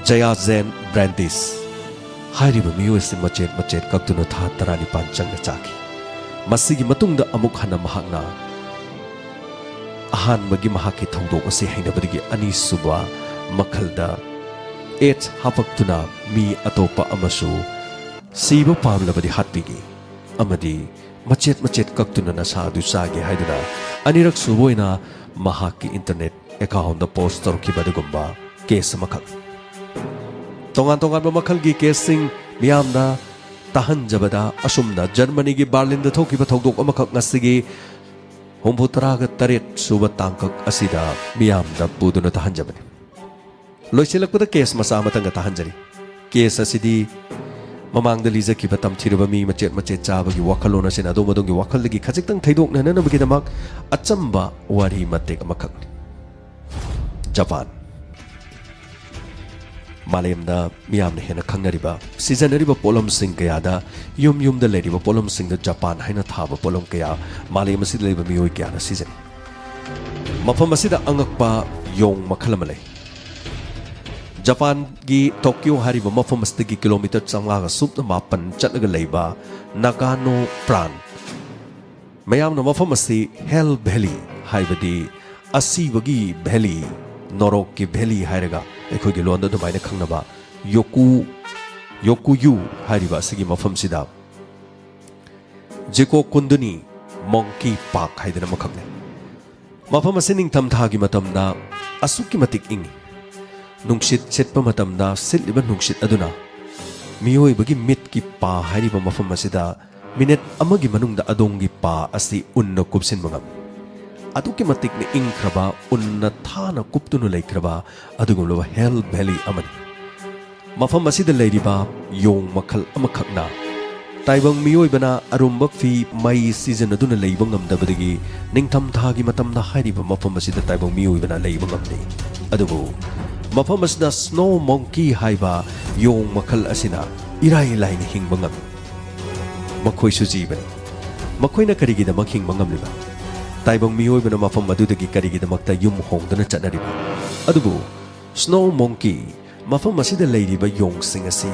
Jaya Zen Brandis hairiba miyoi machet machet kaktuna tha 19 changna chaki masigi matungda amuk hana mahakna ahanbagi mahaki thongdok ase hainabadigi ani suba makhalda h hapaktuna mi atopa amasu siba pamlabadi hatpigi amadi machet machet kaktuna na sadu sage haiduna anirak suboina mahaki internet account da post torkibadugumba case makhak tongan tongan makhalgi casing miyamna tahan jabada asumna Germany gi Berlin da thokiba thodok amakak ngasigi hombutaraga taret suba tangkak asida miyamda puduna tahan jabani loisilakpada case masa matanga tahan jari case asidi mamangda lizakiba tamthiraba mi machet machet chabagi wakhalona sina adomadongi wakhalgi khajiktang thaidokna nanabagi damak achamba wari matek amakak Japan Malayamda miyamna hena khangnariba seasonariba polom sing kayada yum da leriba polom sing da Japan haina thaba polom kaya Malayam asida leiba miyoi kya na season mafam asida angakpa yong makhalamale Japan gi Tokyo hariba mafam asdagi kilometer changaga supna mapan chatlaga leiba Nagano Pran mayamna mafam asi Hell Valley haibadi asibagi valley Norok ki valley hairaga ꯑꯩꯈꯣꯏꯒꯤ ꯂꯣꯟꯗ ꯑꯗꯨꯃꯥꯏꯅ ꯈꯪꯅꯕ ꯌꯣꯀꯨꯌꯨ ꯍꯥꯏꯔꯤꯕ ꯑꯁꯤꯒꯤ ꯃꯐꯝꯁꯤꯗ ꯖꯤꯀꯣ ꯀꯨꯟꯗꯨꯅꯤ ꯃꯣꯡꯀꯤ park ꯍꯥꯏꯗꯅ ꯑꯃꯈꯛꯅꯤ ꯃꯐꯝ ꯑꯁꯤ ꯅꯤꯡꯊꯝꯊꯥꯒꯤ ꯃꯇꯝꯗ ꯑꯁꯨꯛꯀꯤ ꯃꯇꯤꯛ ꯏꯪꯉꯤ ꯅꯨꯡꯁꯤꯠ ꯁꯤꯠꯄ ꯃꯇꯝꯗ ꯁꯤꯠꯂꯤꯕ ꯅꯨꯡꯁꯤꯠ ꯑꯗꯨꯅ ꯃꯤꯑꯣꯏꯕꯒꯤ ꯃꯤꯠꯀꯤ ꯄꯥ ꯍꯥꯏꯔꯤꯕ ꯃꯐꯝ ꯑꯁꯤꯗ ꯃꯤꯅꯤꯠ ꯑꯃꯒꯤ ꯃꯅꯨꯡꯗ ꯑꯗꯣꯝꯒꯤ ꯄꯥ ꯑꯁꯤ ꯎꯟꯅ ꯀꯨꯞꯁꯤꯟꯕ ꯉꯝꯃꯤ ꯑꯗꯨꯛꯀꯤ ꯃꯇꯤꯛꯅ ꯏꯪꯈ꯭ꯔꯕ ꯎꯟꯅ ꯊꯥꯅ ꯀꯨꯞꯇꯨꯅ ꯂꯩꯈ꯭ꯔꯕ ꯑꯗꯨꯒꯨꯝꯂꯕ ꯍꯦꯜ ꯚꯦꯂꯤ ꯑꯃꯅꯤ ꯃꯐꯝ ꯑꯁꯤꯗ ꯂꯩꯔꯤꯕ ꯌꯣꯡ ꯃꯈꯜ ꯑꯃꯈꯛꯅ ꯇꯥꯏꯕꯪ ꯃꯤꯑꯣꯏꯕꯅ ꯑꯔꯨꯝꯕ ꯐꯤ ꯃꯩ ꯁꯤꯖꯤꯟꯅꯗꯨꯅ ꯂꯩꯕ ꯉꯝꯗꯕꯗꯒꯤ ꯅꯤꯡꯊꯝꯊꯥꯒꯤ ꯃꯇꯝꯗ ꯍꯥꯏꯔꯤꯕ ꯃꯐꯝ ꯑꯁꯤꯗ ꯇꯥꯏꯕꯪ ꯃꯤꯑꯣꯏꯕꯅ ꯂꯩꯕ ꯉꯝꯗꯦ ꯑꯗꯨꯕꯨ ꯃꯐꯝ ꯑꯁꯤꯗ ꯁ꯭ꯅꯣ ꯃꯣꯡꯀꯤ ꯍꯥꯏꯕ ꯌꯣꯡ ꯃꯈꯜ ꯑꯁꯤꯅ ꯏꯔꯥꯏ ꯂꯥꯏꯅ ꯍꯤꯡꯕ ꯉꯝꯃꯤ ꯃꯈꯣꯏꯁꯨ ꯖꯤꯕꯅꯤ ꯃꯈꯣꯏꯅ ꯀꯔꯤꯒꯤꯗꯃꯛ ꯍꯤꯡꯕ ꯉꯝꯂꯤꯕ ꯇꯥꯏꯕꯪ ꯃꯤꯑꯣꯏꯕꯅ ꯃꯐꯝ ꯑꯗꯨꯗꯒꯤ ꯀꯔꯤꯒꯤꯗꯃꯛꯇ ꯌꯨꯝ ꯍꯣꯡꯗꯨꯅ ꯆꯠꯅꯔꯤꯕ ꯑꯗꯨꯕꯨ ꯁ꯭ꯅꯣ ꯃꯣꯡꯀꯤ ꯃꯐꯝ ꯑꯁꯤꯗ ꯂꯩꯔꯤꯕ ꯌꯣꯡꯁꯤꯡ ꯑꯁꯤ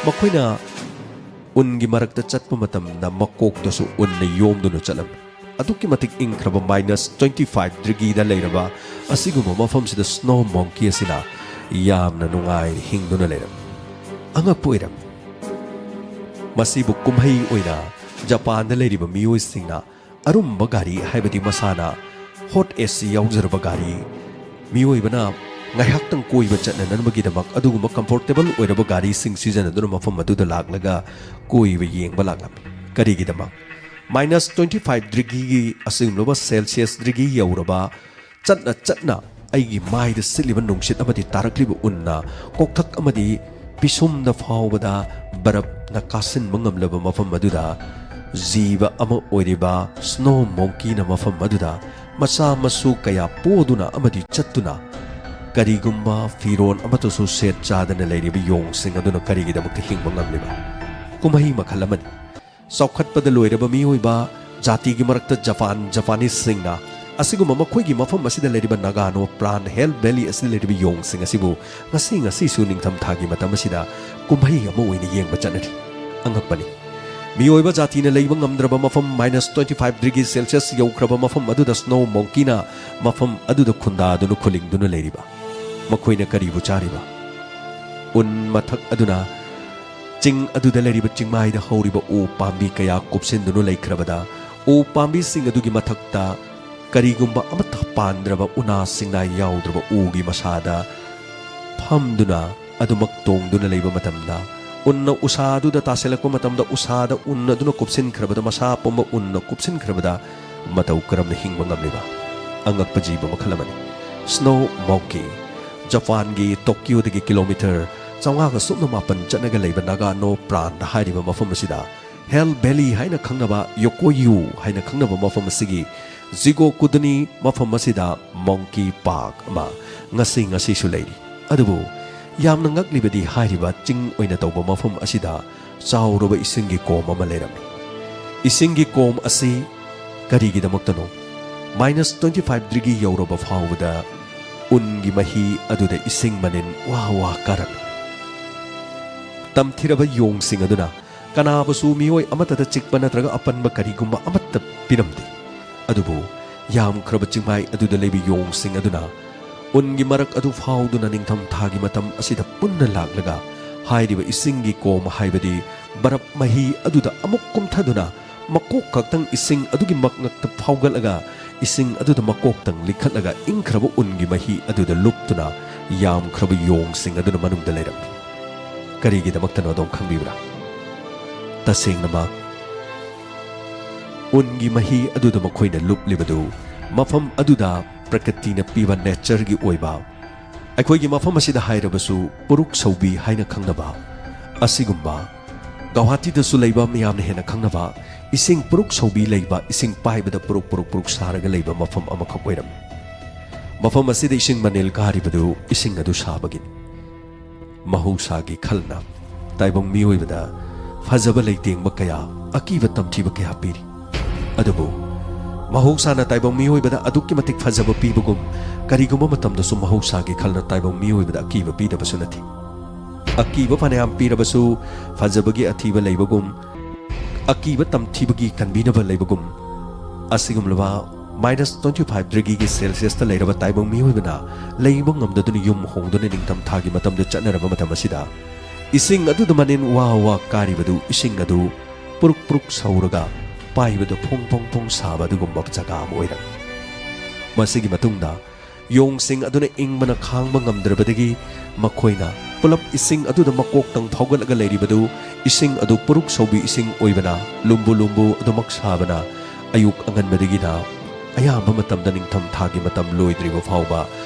ꯃꯈꯣꯏꯅ ꯎꯟꯒꯤ ꯃꯔꯛꯇ ꯆꯠꯄ ꯃꯇꯝꯗ ꯃꯀꯣꯛꯇꯁꯨ ꯎꯟꯅ ꯌꯣꯝꯗꯨꯅ ꯆꯠꯂꯝꯃꯤ ꯑꯗꯨꯛꯀꯤ ꯃꯇꯤꯛ ꯏꯪꯈ꯭ꯔꯕ -25 ꯗꯤꯒ꯭ꯔꯤꯗ ꯂꯩꯔꯕ ꯑꯁꯤꯒꯨꯝꯕ ꯃꯐꯝꯁꯤꯗ ꯁ꯭ꯅꯣ ꯃꯣꯡꯀꯤ ꯑꯁꯤꯅ ꯌꯥꯝꯅ ꯅꯨꯡꯉꯥꯏꯅ ꯍꯤꯡꯗꯨꯅ ꯂꯩꯔꯝꯃꯤ ꯑꯉꯛꯄ ꯑꯣꯏꯔꯝꯃꯤ ꯃꯁꯤꯕꯨ ꯀꯨꯝꯍꯩ ꯑꯣꯏꯅ ꯖꯄꯥꯟꯗ ꯂꯩꯔꯤꯕ ꯃꯤꯑꯣꯏꯁꯤꯡꯅ ꯑꯔꯨꯝꯕ ꯒꯥꯔꯤ ꯍꯥꯏꯕꯗꯤ ꯃꯁꯥꯅ ꯍꯣꯠ ꯑꯦꯁꯤ ꯌꯥꯎꯖꯔꯕ ꯒꯥꯔꯤ ꯃꯤꯑꯣꯏꯕꯅ ꯉꯥꯏꯍꯥꯛꯇꯪ ꯀꯣꯏꯕ ꯆꯠꯅꯅꯕꯒꯤꯗꯃꯛ ꯑꯗꯨꯒꯨꯝꯕ ꯀꯝꯐꯣꯔꯇꯦꯕꯜ ꯑꯣꯏꯔꯕ ꯒꯥꯔꯤꯁꯤꯡ ꯁꯤꯖꯤꯟꯅꯗꯨꯅ ꯃꯐꯝ ꯑꯗꯨꯗ ꯂꯥꯛꯂꯒ ꯀꯣꯏꯕ ꯌꯦꯡꯕ ꯂꯥꯛꯂꯝꯃꯤ ꯀꯔꯤꯒꯤꯗꯃꯛ -25 ꯗꯤꯒ꯭ꯔꯤꯒꯤ ꯑꯁꯤꯒꯨꯝꯂꯕ ꯁꯦꯜꯁꯤꯌꯁ ꯗꯤꯒ꯭ꯔꯤ ꯌꯧꯔꯕ ꯆꯠꯅ ꯑꯩꯒꯤ ꯃꯥꯏꯗ ꯁꯤꯠꯂꯤꯕ ꯅꯨꯡꯁꯤꯠ ꯑꯃꯗꯤ ꯇꯥꯔꯛꯂꯤꯕ ꯎꯟꯅ ꯀꯣꯛꯊꯛ ꯑꯃꯗꯤ ꯄꯤꯁꯨꯝꯗ ꯐꯥꯎꯕꯗ ꯕꯔꯞꯅ ꯀꯥꯁꯤꯟꯕ ꯉꯝꯂꯕ ꯃꯐꯝ ꯑꯗꯨꯗ ꯖꯤꯕ ꯑꯃ ꯑꯣꯏꯔꯤꯕ ꯁ꯭ꯅꯣ ꯃꯣꯡꯀꯤꯅ ꯃꯐꯝ ꯑꯗꯨꯗ ꯃꯆꯥ ꯃꯁꯨ ꯀꯌꯥ ꯄꯣꯗꯨꯅ ꯑꯃꯗꯤ ꯆꯠꯇꯨꯅ ꯀꯔꯤꯒꯨꯝꯕ ꯐꯤꯔꯣꯟ ꯑꯃꯠꯇꯁꯨ ꯁꯦꯠ ꯆꯥꯗꯅ ꯂꯩꯔꯤꯕ ꯌꯣꯡꯁꯤꯡ ꯑꯗꯨꯅ ꯀꯔꯤꯒꯤꯗꯃꯛꯇ ꯍꯤꯡꯕ ꯉꯝꯂꯤꯕ ꯀꯨꯝꯍꯩ ꯃꯈꯜ ꯑꯃꯅꯤ ꯆꯥꯎꯈꯠꯄꯗ ꯂꯣꯏꯔꯕ ꯃꯤꯑꯣꯏꯕ ꯖꯥꯇꯤꯒꯤ ꯃꯔꯛꯇ ꯖꯄꯥꯅꯤꯁꯁꯤꯡꯅ ꯑꯁꯤꯒꯨꯝꯕ ꯃꯈꯣꯏꯒꯤ ꯃꯐꯝ ꯑꯁꯤꯗ ꯂꯩꯔꯤꯕ ꯅꯥꯒꯥꯅꯣ ꯄ꯭ꯔꯥꯟ ꯍꯦꯜ ꯚꯦꯂꯤ ꯑꯁꯤꯗ ꯂꯩꯔꯤꯕ ꯌꯣꯡꯁꯤꯡ ꯑꯁꯤꯕꯨ ꯉꯁꯤꯁꯨ ꯅꯤꯡꯊꯝꯊꯥꯒꯤ ꯃꯇꯝ ꯑꯁꯤꯗ ꯀꯨꯝꯍꯩ ꯑꯃ ꯑꯣꯏꯅ ꯌꯦꯡꯕ ꯆꯠꯅꯔꯤ ꯑꯉꯛꯄꯅꯤ ꯃꯤꯑꯣꯏꯕ ꯖꯥꯇꯤꯅ ꯂꯩꯕ ꯉꯝꯗ꯭ꯔꯕ ꯃꯐꯝ -25°C ꯌꯧꯈ꯭ꯔꯕ ꯃꯐꯝ ꯑꯗꯨꯗ ꯁ꯭ꯅꯣ ꯃꯣꯡꯀꯤꯅ ꯃꯐꯝ ꯑꯗꯨꯗ ꯈꯨꯟꯗꯥꯗꯨꯅ ꯈꯨꯜꯂꯤꯡꯗꯨꯅ ꯂꯩꯔꯤꯕ ꯃꯈꯣꯏꯅ ꯀꯔꯤꯕꯨ ꯆꯥꯔꯤꯕ ꯎꯟ ꯃꯊꯛ ꯑꯗꯨꯅ ꯆꯤꯡ ꯑꯗꯨꯗ ꯂꯩꯔꯤꯕ ꯆꯤꯡꯃꯥꯏꯗ ꯍꯧꯔꯤꯕ ꯎ ꯄꯥꯝꯕꯤ ꯀꯌꯥ ꯀꯨꯞꯁꯤꯟꯗꯨꯅ ꯂꯩꯈ꯭ꯔꯕꯗ ꯎ ꯄꯥꯝꯕꯤꯁꯤꯡ ꯑꯗꯨꯒꯤ ꯃꯊꯛꯇ ꯀꯔꯤꯒꯨꯝꯕ ꯑꯃꯠꯇ ꯄꯥꯟꯗ꯭ꯔꯕ ꯎꯅꯥ ꯁꯤꯡꯅꯥꯏ ꯌꯥꯎꯗ꯭ꯔꯕ ꯎꯒꯤ ꯃꯁꯥꯗ ꯐꯝꯗꯨꯅ ꯑꯗꯨꯃꯛ ꯇꯣꯡꯗꯨꯅ ꯂꯩꯕ ꯃꯇꯝꯗ ꯎꯟꯅ ꯎꯁꯥ ꯑꯗꯨꯗ ꯇꯥꯁꯤꯜꯂꯛꯄ ꯃꯇꯝꯗ ꯎꯁꯥꯗ ꯎꯟ ꯑꯗꯨꯅ ꯀꯨꯞꯁꯤꯟꯈ꯭ꯔꯕꯗ ꯃꯁꯥ ꯄꯨꯝꯕ ꯎꯟꯅ ꯀꯨꯞꯁꯤꯟꯈ꯭ꯔꯕꯗ ꯃꯇꯧ ꯀꯔꯝꯅ ꯍꯤꯡꯕ ꯉꯝꯂꯤꯕ ꯑꯉꯛꯄ ꯖꯤꯕ ꯃꯈꯜ ꯑꯃꯅꯤ ꯁ꯭ꯅꯣ ꯃꯣꯡꯀꯤ ꯖꯄꯥꯟꯒꯤ ꯇꯣꯀꯤꯌꯣꯗꯒꯤ ꯀꯤꯂꯣꯃꯤꯇꯔ 909 ꯆꯠꯅꯒ ꯂꯩꯕ ꯅꯥꯒꯥꯅꯣ ꯄ꯭ꯔꯥꯟ ꯍꯥꯏꯔꯤꯕ ꯃꯐꯝ ꯑꯁꯤꯗ ꯍꯦꯜ ꯚꯦꯂꯤ ꯍꯥꯏꯅ ꯈꯪꯅꯕ ꯌꯣꯀꯣꯌꯨ ꯍꯥꯏꯅ ꯈꯪꯅꯕ ꯃꯐꯝ ꯑꯁꯤꯒꯤ ꯖꯤꯒꯣꯀꯨꯗꯅꯤ ꯃꯐꯝ ꯑꯁꯤꯗ ꯃꯣꯡꯀꯤ ꯄꯥꯛ ꯑꯃ ꯉꯁꯤꯁꯨ ꯂꯩꯔꯤ ꯑꯗꯨꯕꯨ ꯌꯥꯝꯅ ꯉꯛꯂꯤꯕꯗꯤ ꯍꯥꯏꯔꯤꯕ ꯆꯤꯡ ꯑꯣꯏꯅ ꯇꯧꯕ ꯃꯐꯝ ꯑꯁꯤꯗ ꯆꯥꯎꯔꯕ ꯏꯁꯤꯡꯒꯤ ꯀꯣꯝ ꯑꯃ ꯂꯩꯔꯝꯃꯤ ꯏꯁꯤꯡꯒꯤ ꯀꯣꯝ ꯑꯁꯤ ꯀꯔꯤꯒꯤꯗꯃꯛꯇꯅꯣ -25° ꯌꯧꯔꯕ ꯐꯥꯎꯕꯗ ꯎꯟꯒꯤ ꯃꯍꯤ ꯑꯗꯨꯗ ꯏꯁꯤꯡ ꯃꯅꯤꯟ ꯋꯥ ꯀꯥꯔꯝꯃꯤ ꯇꯝꯊꯤꯔꯕ ꯌꯣꯡꯁꯤꯡ ꯑꯗꯨꯅ ꯀꯅꯥꯕꯨꯁꯨ ꯃꯤꯑꯣꯏ ꯑꯃꯠꯇꯗ ꯆꯤꯛꯄ ꯅꯠꯇ꯭ꯔꯒ ꯑꯄꯟꯕ ꯀꯔꯤꯒꯨꯝꯕ ꯑꯃꯠꯇ ꯄꯤꯔꯝꯗꯦ ꯑꯗꯨꯕꯨ ꯌꯥꯝꯈ꯭ꯔꯕ ꯆꯤꯡꯃꯥꯏ ꯑꯗꯨꯗ ꯂꯩꯕ ꯌꯣꯡꯁꯤꯡ ꯑꯗꯨꯅ ꯎꯟꯒꯤ ꯃꯔꯛ ꯑꯗꯨ ꯐꯥꯎꯗꯨꯅ ꯅꯤꯡꯊꯝꯊꯥꯒꯤ ꯃꯇꯝ ꯑꯁꯤꯗ ꯄꯨꯟꯅ ꯂꯥꯛꯂꯒ ꯍꯥꯏꯔꯤꯕ ꯏꯁꯤꯡꯒꯤ ꯀꯣꯝ ꯍꯥꯏꯕꯗꯤ ꯕꯔꯞ ꯃꯍꯤ ꯑꯗꯨꯗ ꯑꯃꯨꯛ ꯀꯨꯝꯊꯗꯨꯅ ꯃꯀꯣꯛ ꯈꯛꯇꯪ ꯏꯁꯤꯡ ꯑꯗꯨꯒꯤ ꯃꯉꯛꯇ ꯐꯥꯎꯒꯠꯂꯒ ꯏꯁꯤꯡ ꯑꯗꯨꯗ ꯃꯀꯣꯛꯇꯪ ꯂꯤꯈꯠꯂꯒ ꯏꯪꯈ꯭ꯔꯕ ꯎꯟꯒꯤ ꯃꯍꯤ ꯑꯗꯨꯗ ꯂꯨꯞꯇꯨꯅ ꯌꯥꯝꯈ꯭ꯔꯕ ꯌꯣꯡꯁꯤꯡ ꯑꯗꯨꯅ ꯃꯅꯨꯡꯗ ꯂꯩꯔꯝꯃꯤ ꯀꯔꯤꯒꯤꯗꯃꯛꯇꯅꯣ ꯑꯗꯨꯝ ꯈꯪꯕꯤꯕ꯭ꯔꯥ ꯇꯁꯦꯡꯅꯃꯛ ꯎꯟꯒꯤ ꯃꯍꯤ ꯑꯗꯨꯗ ꯃꯈꯣꯏꯅ ꯂꯨꯞꯂꯤꯕꯗꯨ ꯃꯐꯝ ꯑꯗꯨꯗ ꯄ꯭ꯔꯀ꯭ꯔꯤꯇꯤꯅ ꯄꯤꯕ ꯅꯦꯆꯔꯒꯤ ꯑꯣꯏꯕ ꯑꯩꯈꯣꯏꯒꯤ ꯃꯐꯝ ꯑꯁꯤꯗ ꯍꯥꯏꯔꯕꯁꯨ ꯄꯨꯔꯨꯛ ꯁꯧꯕꯤ ꯍꯥꯏꯅ ꯈꯪꯅꯕ ꯑꯁꯤꯒꯨꯝꯕ ꯒꯧꯍꯥꯇꯤꯗꯁꯨ ꯂꯩꯕ ꯃꯤꯌꯥꯝꯅ ꯍꯦꯟꯅ ꯈꯪꯅꯕ ꯏꯁꯤꯡ ꯄꯨꯔꯨꯛ ꯁꯧꯕꯤ ꯂꯩꯕ ꯏꯁꯤꯡ ꯄꯥꯏꯕꯗ ꯄꯨꯔꯨꯛ ꯁꯥꯔꯒ ꯂꯩꯕ ꯃꯐꯝ ꯑꯃꯈꯛ ꯑꯣꯏꯔꯝꯃꯤ ꯃꯐꯝ ꯑꯁꯤꯗ ꯏꯁꯤꯡ ꯃꯅꯤꯜ ꯀꯥꯔꯤꯕꯗꯨ ꯏꯁꯤꯡ ꯑꯗꯨ ꯁꯥꯕꯒꯤꯅꯤ ꯃꯍꯧꯁꯥꯒꯤ ꯈꯜꯅ ꯇꯥꯏꯕꯪ ꯃꯤꯑꯣꯏꯕꯗ ꯐꯖꯕ ꯂꯩꯇꯦꯡꯕ ꯀꯌꯥ ꯑꯀꯤꯕ ꯇꯝꯊꯤꯕ ꯀꯌా ꯄꯤꯔꯤ ꯑꯗꯨꯕꯨ ꯃꯍꯧꯁꯥꯅ ꯇꯥꯏꯕꯪ ꯃꯤꯑꯣꯏꯕꯗ ꯑꯗꯨꯛꯀꯤ ꯃꯇꯤꯛ ꯐꯖꯕ ꯄꯤꯕꯒꯨꯝ ꯀꯔꯤꯒꯨꯝꯕ ꯃꯇꯝꯗꯁꯨ ꯃꯍꯧꯁꯥꯒꯤ ꯈꯜꯅ ꯇꯥꯏꯕꯪ ꯃꯤꯑꯣꯏꯕꯗ ꯑꯀꯤꯕ ꯄꯤꯗꯕꯁꯨ ꯅꯠꯇꯦ ꯑꯀꯤꯕ ꯐꯅꯌꯥꯝ ꯄꯤꯔꯕꯁꯨ ꯐꯖꯕꯒꯤ ꯑꯊꯤꯕ ꯂꯩꯕꯒꯨꯝ ꯑꯀꯤꯕ ꯇꯝꯊꯤꯕꯒꯤ ꯀꯟꯕꯤꯅꯕ ꯂꯩꯕꯒꯨꯝ ꯑꯁꯤꯒꯨꯝꯂꯕ -25°C ꯂꯩꯔꯕ ꯇꯥꯏꯕꯪ ꯃꯤꯑꯣꯏꯕꯅ ꯂꯩꯕ ꯉꯝꯗꯗꯨꯅ ꯌꯨꯝ ꯍꯣꯡꯗꯨꯅ ꯅꯤꯡꯊꯝꯊꯥꯒꯤ ꯃꯇꯝꯗ ꯆꯠꯅꯔꯕ ꯃꯇꯝ ꯑꯁꯤꯗ ꯏꯁꯤꯡ ꯑꯗꯨꯗ ꯃꯅꯤꯟ ꯋꯥ ꯀꯥꯔꯤꯕꯗꯨ ꯏꯁꯤꯡ ꯑꯗꯨ ꯄꯨꯔꯨꯛ ꯁꯧꯔꯒ ꯄꯥꯏꯕꯗ ꯐꯣꯡ ꯁꯥꯕ ꯑꯗꯨꯒꯨꯝꯕ ꯖꯒꯥ ꯑꯃ ꯑꯣꯏꯔꯝꯃꯤ ꯃꯁꯤꯒꯤ ꯃꯇꯨꯡꯗ ꯌꯣꯡꯁꯤꯡ ꯑꯗꯨꯅ ꯏꯪꯕꯅ ꯈꯥꯡꯕ ꯉꯝꯗ꯭ꯔꯕꯗꯒꯤ ꯃꯈꯣꯏꯅ ꯄꯨꯂꯞ ꯏꯁꯤꯡ ꯑꯗꯨꯗ ꯃꯀꯣꯛꯇꯪ ꯐꯥꯎꯒꯠꯂꯒ ꯂꯩꯔꯤꯕꯗꯨ ꯏꯁꯤꯡ ꯑꯗු ꯄꯨꯔꯨꯛ ꯁꯧꯕꯤ ꯏꯁꯤꯡ ꯑꯣꯏꯕꯅ lumbu ꯑꯗꯨꯃꯛ ꯁꯥꯕꯅ ꯑꯌꯨꯛ ꯑꯉꯟꯕꯗꯒꯤꯅ ꯑꯌꯥꯝꯕ ꯃꯇꯝꯗ ꯅꯤꯡꯊꯝꯊꯥꯒꯤ ꯃꯇꯝ ꯂꯣꯏꯗ꯭ꯔꯤꯕ ꯐꯥꯎꯕ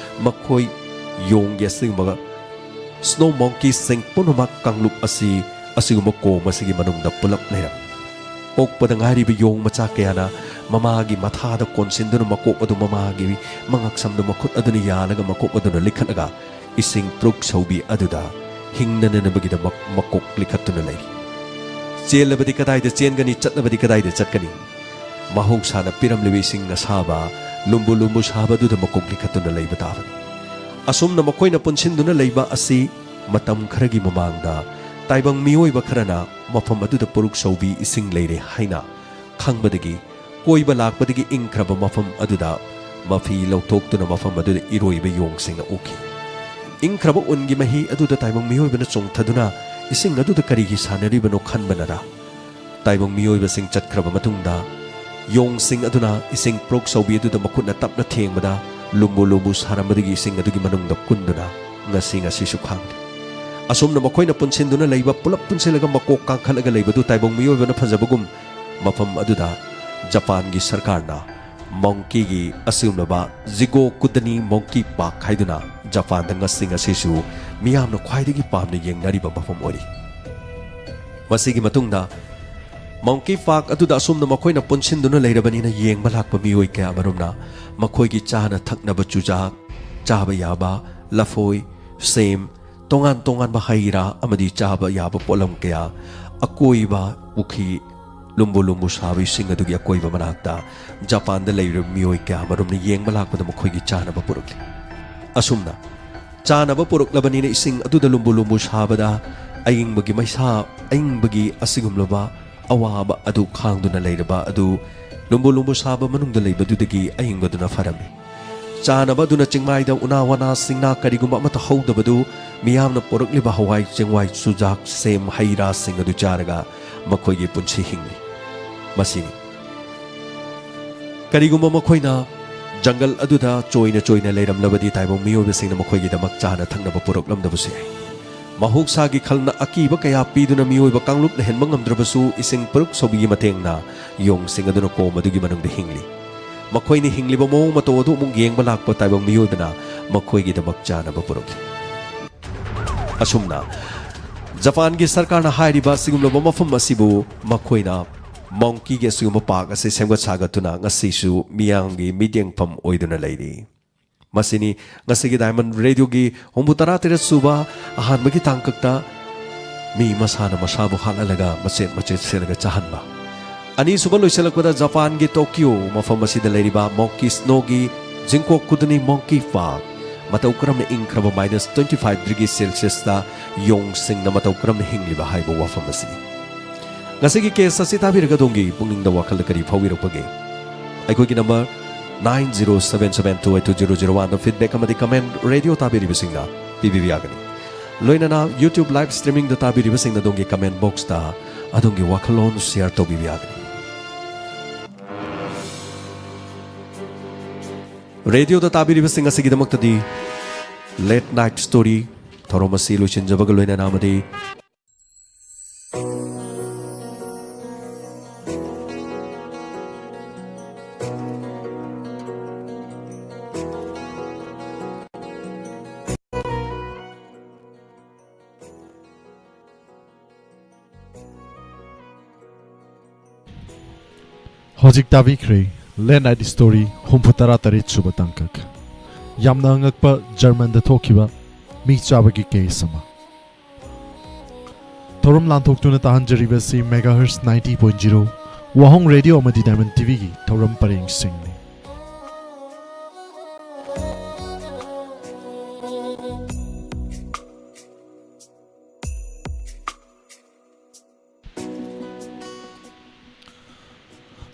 ꯃꯈꯣꯏ ꯌꯣꯡꯒꯤ ꯑꯁꯤꯒꯨꯝꯕ ꯁ꯭ꯅꯣ ꯃꯣꯡꯀꯤꯁꯤꯡ ꯄꯨꯝꯅꯃꯛ ꯀꯥꯡꯂꯨꯞ ꯑꯁꯤꯒꯨꯝꯕ ꯀꯣꯝ ꯑꯁꯤꯒꯤ ꯃꯅꯨꯡꯗ ꯄꯨꯂꯞ ꯂꯩꯔꯝꯃꯤ ꯄꯣꯛꯄꯗ ꯉꯥꯏꯔꯤꯕ ꯌꯣꯡ ꯃꯆꯥ ꯀꯌꯥꯅ ꯃꯃꯥꯒꯤ ꯃꯊꯥꯗ ꯀꯣꯟꯁꯤꯟꯗꯨꯅ ꯃꯀꯣꯛ ꯑꯗꯨ ꯃꯃꯥꯒꯤ ꯃꯉꯛꯁꯝꯗ ꯃꯈꯨꯠ ꯑꯗꯨꯅ ꯌꯥꯜꯂꯒ ꯃꯀꯣꯛ ꯑꯗꯨꯅ ꯂꯤꯈꯠꯂꯒ ꯏꯁꯤꯡ ꯄꯨꯔꯨꯛ ꯁꯧꯕꯤ ꯑꯗꯨꯗ ꯍꯤꯡꯅꯅꯕꯒꯤꯗꯃꯛ ꯃꯀꯣꯛ ꯂꯤꯈꯠꯇꯨꯅ ꯂꯩꯔꯤ ꯆꯦꯜꯂꯕꯗꯤ ꯀꯗꯥꯏꯗ ꯆꯦꯟꯒꯅꯤ ꯆꯠꯂꯕꯗꯤ ꯀꯗꯥꯏꯗ ꯆꯠꯀꯅꯤ ꯃꯍꯧꯁꯥꯅ ꯄꯤꯔꯝꯂꯤꯕ ꯏꯁꯤꯡ ꯑꯁꯥꯕ lumbu ꯁꯥꯕ ꯑꯗꯨꯗ ꯃꯀꯣꯛ ꯂꯤꯈꯠꯇꯨꯅ ꯂꯩꯕ ꯇꯥꯕꯅꯤ ꯑꯁꯨꯝꯅ ꯃꯈꯣꯏꯅ ꯄꯨꯟꯁꯤꯟꯗꯨꯅ ꯂꯩꯕ ꯑꯁꯤ ꯃꯇꯝ ꯈꯔꯒꯤ ꯃꯃꯥꯡꯗ ꯇꯥꯏꯕꯪ ꯃꯤꯑꯣꯏꯕ ꯈꯔꯅ ꯃꯐꯝ ꯑꯗꯨꯗ ꯄꯨꯔꯨꯛ ꯁꯧꯕꯤ ꯏꯁꯤꯡ ꯂꯩꯔꯦ ꯍꯥꯏꯅ ꯈꯪꯕꯗꯒꯤ ꯀꯣꯏꯕ ꯂꯥꯛꯄꯗꯒꯤ ꯏꯪꯈ꯭ꯔꯕ ꯃꯐꯝ ꯑꯗꯨꯗ ꯃꯐꯤ ꯂꯧꯊꯣꯛꯇꯨꯅ ꯃꯐꯝ ꯑꯗꯨꯗ ꯏꯔꯣꯏꯕ ꯌꯣꯡꯁꯤꯡꯅ ꯎꯈꯤ ꯏꯪꯈ꯭ꯔꯕ ꯎꯟꯒꯤ ꯃꯍꯤ ꯑꯗꯨꯗ ꯇꯥꯏꯕꯪ ꯃꯤꯑꯣꯏꯕꯅ ꯆꯣꯡꯊꯗꯨꯅ ꯏꯁꯤꯡ ꯑꯗꯨꯗ ꯀꯔꯤꯒꯤ ꯁꯥꯟꯅꯔꯤꯕꯅꯣ ꯈꯟꯕꯅꯔꯥ ꯇꯥꯏꯕꯪ ꯃꯤꯑꯣꯏꯕꯁꯤꯡ ꯆꯠꯈ꯭ꯔꯕ ꯃꯇꯨꯡꯗ ꯌꯣꯡꯁꯤꯡ ꯑꯗꯨꯅ ꯏꯁꯤꯡ ꯄꯨꯔꯨꯛ ꯁꯧꯕꯤ ꯑꯗꯨꯗ ꯃꯈꯨꯠꯅ ꯇꯞꯅ ꯊꯦꯡꯕꯗ lumbu ꯁꯥꯔꯝꯕꯗꯒꯤ ꯏꯁꯤꯡ ꯑꯗꯨꯒꯤ ꯃꯅꯨꯡꯗ ꯀꯨꯟꯗꯨꯅ ꯉꯁꯤꯁꯨ ꯈꯥꯡꯂꯤ ꯑꯁꯨꯝꯅ ꯃꯈꯣꯏꯅ ꯄꯨꯟꯁꯤꯟꯗꯨꯅ ꯂꯩꯕ ꯄꯨꯂꯞ ꯄꯨꯟꯁꯤꯜꯂꯒ ꯃꯀꯣꯛ ꯀꯥꯡꯈꯠꯂꯒ ꯂꯩꯕꯗꯨ ꯇꯥꯏꯕꯪ ꯃꯤꯑꯣꯏꯕꯅ ꯐꯖꯕꯒꯨꯝ ꯃꯐꯝ ꯑꯗꯨꯗ ꯖꯄꯥꯟꯒꯤ ꯁꯔꯀꯥꯔꯅ ꯃꯣꯡꯀꯤꯒꯤ ꯑꯁꯤꯒꯨꯝꯂꯕ ꯖꯤꯒꯣꯀꯨꯗꯅꯤ ꯃꯣꯡꯀꯤ ꯄꯥꯛ ꯍꯥꯏꯗꯨꯅ ꯖꯄꯥꯟꯗ ꯉꯁꯤꯁꯨ ꯃꯤꯌꯥꯝꯅ ꯈ꯭ꯋꯥꯏꯗꯒꯤ ꯄꯥꯝꯅ ꯌꯦꯡꯅꯔꯤꯕ ꯃꯐꯝ ꯑꯣꯏꯔꯤ ꯃꯁꯤꯒꯤ ꯃꯇꯨꯡꯗ ꯃꯣꯡꯀꯤ ꯄꯥꯛ ꯑꯗꯨꯗ ꯑꯁꯨꯝꯅ ꯃꯈꯣꯏꯅ ꯄꯨꯟꯁꯤꯟꯗꯨꯅ ꯂꯩꯔꯕꯅꯤꯅ ꯌꯦꯡꯕ ꯂꯥꯛꯄ ꯃꯤꯑꯣꯏ ꯀꯌꯥ ꯑꯃꯔꯣꯝꯅ ꯃꯈꯣꯏꯒꯤ ꯆꯥꯅ ꯊꯛꯅꯕ ꯆꯨꯖꯥꯛ ꯆꯥꯕ ꯌꯥꯕ ꯂꯐꯣꯏ ꯁꯦꯝ ꯇꯣꯉꯥꯟꯕ ꯍꯩ ꯔꯥ ꯑꯃꯗꯤ ꯆꯥꯕ ꯌꯥꯕ ꯄꯣꯠꯂꯝ ꯀꯌꯥ ꯑꯀꯣꯏꯕ ꯄꯨꯈ꯭ꯔꯤ lumbu lumbu sabi sing adugi akoiba manakta Japan da leirib mioi kaya marumni yengba lakpada makhoigi chanaba purukli asumna chanaba puruklabani na ising aduda lumbu lumbu sabada aying bagi maisa aying bagi asigumlaba awaba adu khangduna leiraba adu lumbu lumbu saba manungda leiba dudagi aying baduna farami chanaba duna chingmai da una wana singna kariguma mata howdabadu miyamna purukliba hawai chengwai sujak sem haira sing adu charaga makhoigi punchi hingli masini kariguma makhoina jungle aduda choina leiramlabadi taibong miyobe singna makhoigi damak chana thangnaba puruklamdabusi mahuksa gi khalna akiba kaya piduna miyoiba kanglup na henbang ngamdrabasu ising puruk sobigi matengna yong sing aduna ko madugi manungda hingli makhoini hingliba mo matodo mung yengba lakpa taibong miyoiba na makhoigi damak chana ba purukli asumna Japan gi sarkar na hairiba sigumlaba mafam asibu makhoina monkey ge suguma park ase semgat sagatuna ngasisu miyangi midyang pam oiduna leiri masini ngasigi diamond radio gi hombutara tere suba ahan bagi tangkakta mi masana masabu halalaga macet selaga chahanba ani suba loiselakpada Japan gi Tokyo mafam asida leiriba monkey snow gi jingkok kudani monkey park matau kram na ingkraba -25 degrees Celsius ta yong sing na matau kram na hingliba haiba wafam asini ngasigi case asi tabiraga dongi pungning da wakal kari phawirakpage aikogi number 9077282001 da feedback amadi comment radio tabiribasingna pibibiyagani loinana YouTube live streaming da tabiribasingna dongi comment box ta adongi wakalon share to bibiyagani radio da tabiribasing asigi damaktadi late night story thoromasi luchinjabaga loinana amadi Hojik Tavikre, Late Night Story, Humputara Tarit Subatangkak. Yamna ngakpa German da Tokiba, Mi Chabagi Kesama. Torum Lantok Tuna Tahanjariba si Megahertz 90.0, Wahong Radio Amadi Diamond TV gi Torum Paring Singni.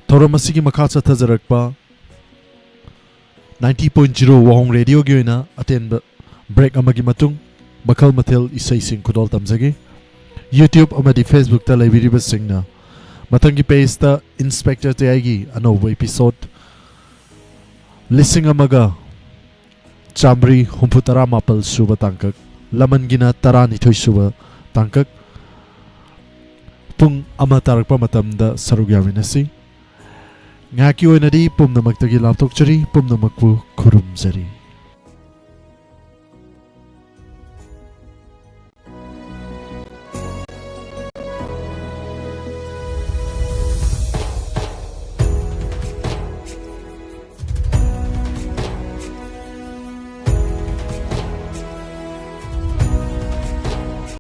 Torum asigi makhatsa thajarakpa 90.0 Wahong Radio gi oina atenba break amagi matung bakal mathel isai sing kudol tamjage YouTube amadi Facebook ta library singna matangi page ta Inspector Tayagi anova episode lising amaga chamri humputara mapal suba tangkak laman gina tarani thoi suba tangkak pung ama tarakpa matamda sarugyaminasi ngaki oinadi pumnamak tagi laptokchari pumnamakpu khurumjari